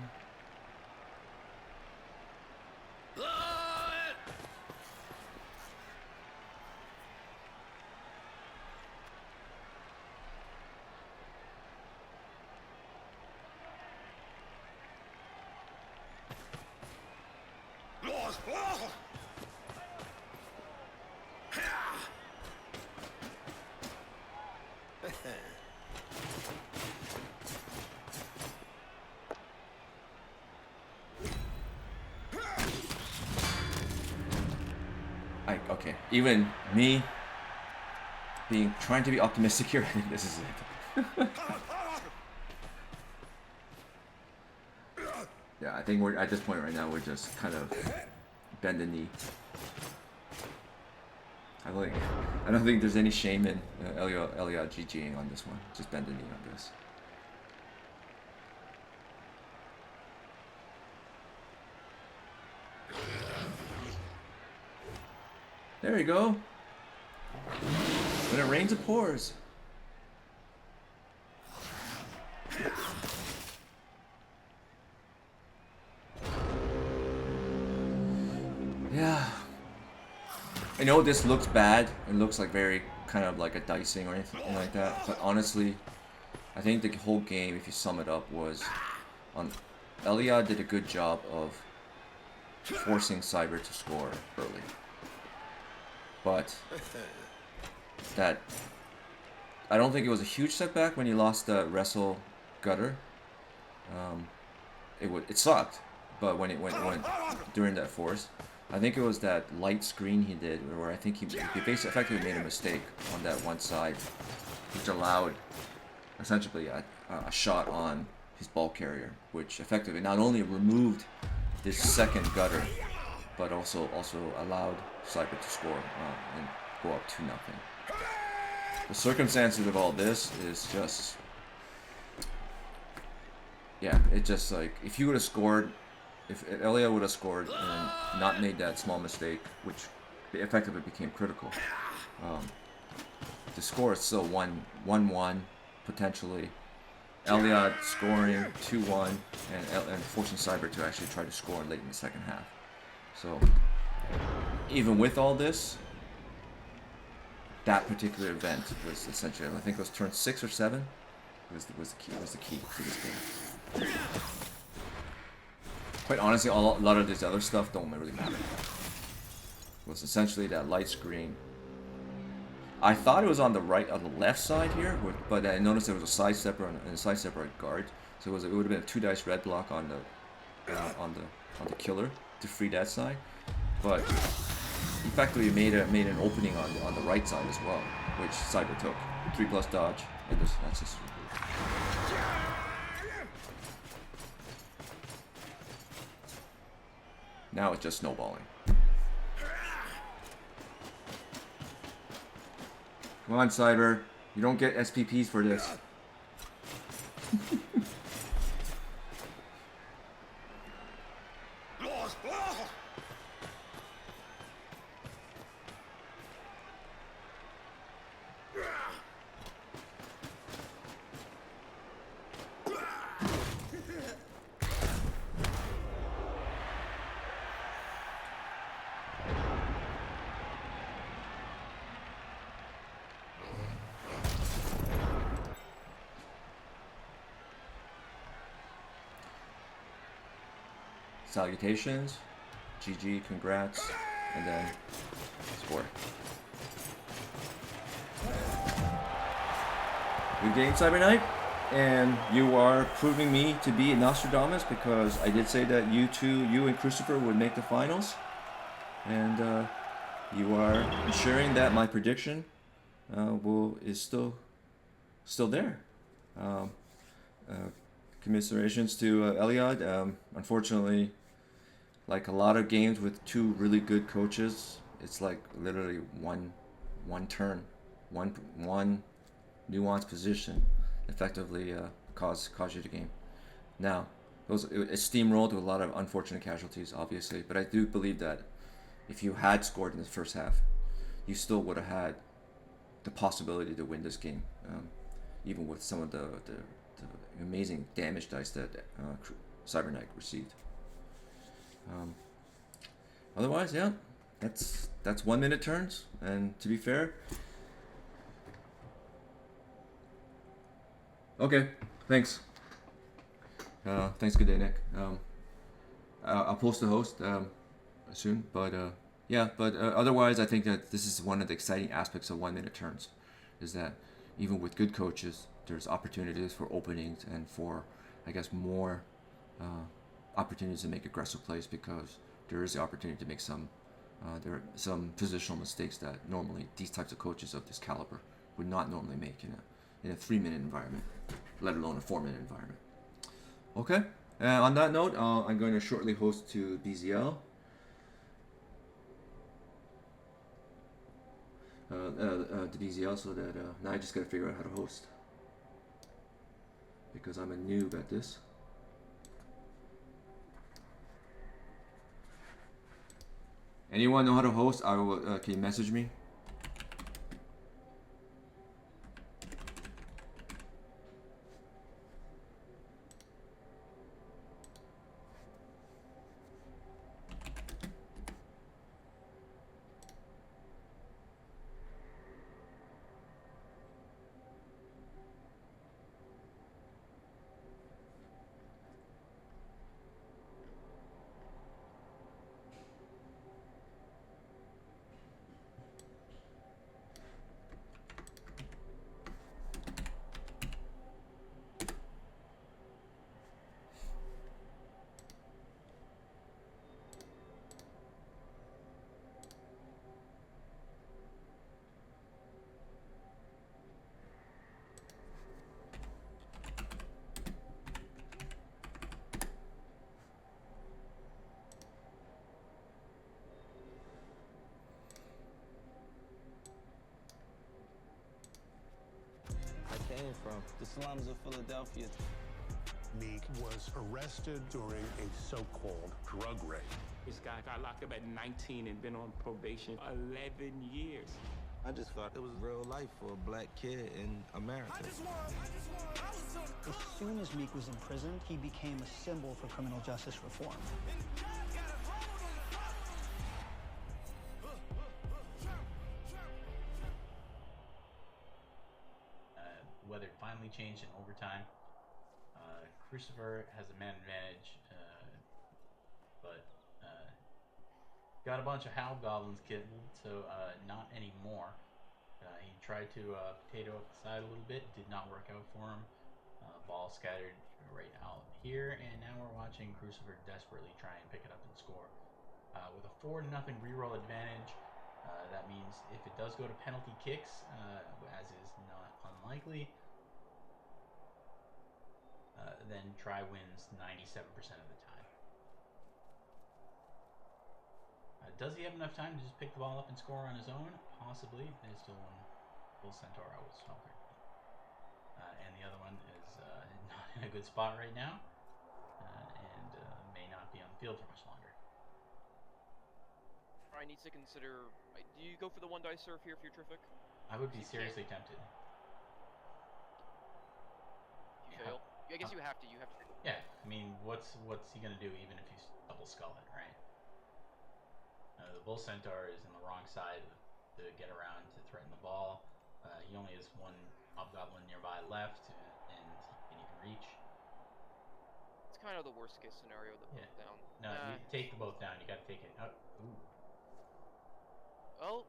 Okay, even me trying to be optimistic here, I think this is it. Yeah, I think we're at this point right now. We're just kind of bend the knee. I don't think there's any shame in Elyod GGing on this one. Just bend the knee on this. There you go. When it rains, it pours. Yeah. I know this looks bad. It looks like very kind of like a dicing or anything like that. But honestly, I think the whole game, if you sum it up, was Elyod did a good job of forcing Cyber to score early. But that I don't think it was a huge setback when he lost the wrestle gutter. It sucked, but when it went during that force, I think it was that light screen he did, where I think he basically effectively made a mistake on that one side, which allowed essentially a shot on his ball carrier, which effectively not only removed this second gutter, but also allowed Cyber to score and go up 2-0. The circumstances of all this is just, yeah, it just like, if you would have scored, if Elyod would have scored and not made that small mistake, which effectively became critical, the score is still 1-1 potentially. Elyod scoring 2-1 and forcing Cyber to actually try to score late in the second half. So even with all this, that particular event was essentially, I think it was turn 6 or 7, was the key to this game. Quite honestly, a lot of this other stuff don't really matter. It was essentially that light screen. I thought it was on the right, on the left side here, but I noticed there was a side stepper and a side stepper guard, so it would have been a 2 dice red block on the on the killer to free that side, but effectively made an opening on the right side as well, which Cyber took 3+ dodge, and that's just. Now it's just snowballing. Come on, Cyber. You don't get SPPs for this. Salutations, GG, congrats, and then score. Good game, CyberKnight, and you are proving me to be a Nostradamus because I did say that you and Crucifer would make the finals, and you are ensuring that my prediction is still there. Commiserations to Elyod. Unfortunately, like a lot of games with 2 really good coaches, it's like literally one turn, one nuanced position, effectively cause you the game. Now, it steamrolled with a lot of unfortunate casualties, obviously, but I do believe that if you had scored in the first half, you still would have had the possibility to win this game, even with some of the amazing damage dice that CyberKnight received. Otherwise, yeah, that's 1 minute turns, and to be fair, okay, thanks. Thanks, good day, Nick. I'll post the host soon, but yeah, but otherwise, I think that this is one of the exciting aspects of 1 minute turns, is that even with good coaches, there's opportunities for openings and for, I guess, more opportunities to make aggressive plays, because there is the opportunity to make some positional mistakes that normally these types of coaches of this caliber would not normally make in a 3-minute environment, let alone a 4-minute environment. Okay, on that note, I'm going to shortly host to BZL. The BZL, so that now I just gotta figure out how to host, because I'm a noob at this. Anyone know how to host? I will. Can you message me? From the slums of Philadelphia. Meek was arrested during a so-called drug raid. This guy got locked up at 19 and been on probation 11 years. I just thought it was real life for a black kid in America. As soon as Meek was in prison, he became a symbol for criminal justice reform. Whether it finally changed in overtime. Crucifer has a man advantage, but got a bunch of hobgoblins killed, so not anymore. He tried to potato up the side a little bit. Did not work out for him. Ball scattered right out here, and now we're watching Crucifer desperately try and pick it up and score. With a 4-0 reroll advantage, that means if it does go to penalty kicks, as is not unlikely, then Try wins 97% of the time. Does he have enough time to just pick the ball up and score on his own? Possibly. There's still one full Centaur out with Stalker. And the other one is not in a good spot right now, and may not be on the field for much longer. Ryan needs to consider. Do you go for the 1-die surf here if you're Terrific? I would be seriously tempted. You fail. I guess you have to. You have to. Yeah, I mean, what's he gonna do even if you double skull it, right? The Bull Centaur is in the wrong side to get around to threaten the ball. He only has one Hobgoblin nearby left, and he can even reach. It's kind of the worst case scenario. The both down. No, you take the both down. You got to take it. Ooh. Well,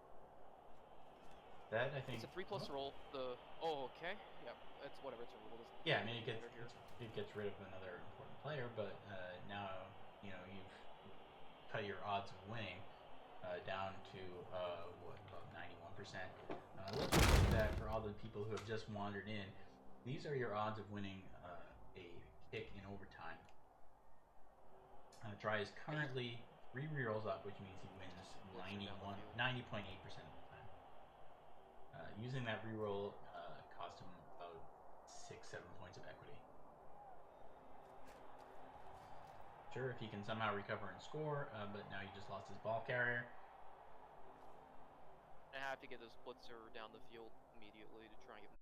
that I think it's a 3+ roll. Okay. Yeah, that's whatever. It's a roll. Yeah, I mean it gets rid of another important player, but now you've cut your odds of winning down to about 91%. Let's look at that for all the people who have just wandered in. These are your odds of winning a kick in overtime. Try is currently 3 rerolls up, which means he wins 90.8% of the time. Using that reroll cost him about 6-7 points of equity. Sure, if he can somehow recover and score, but now he just lost his ball carrier. I have to get this blitzer down the field immediately to try and get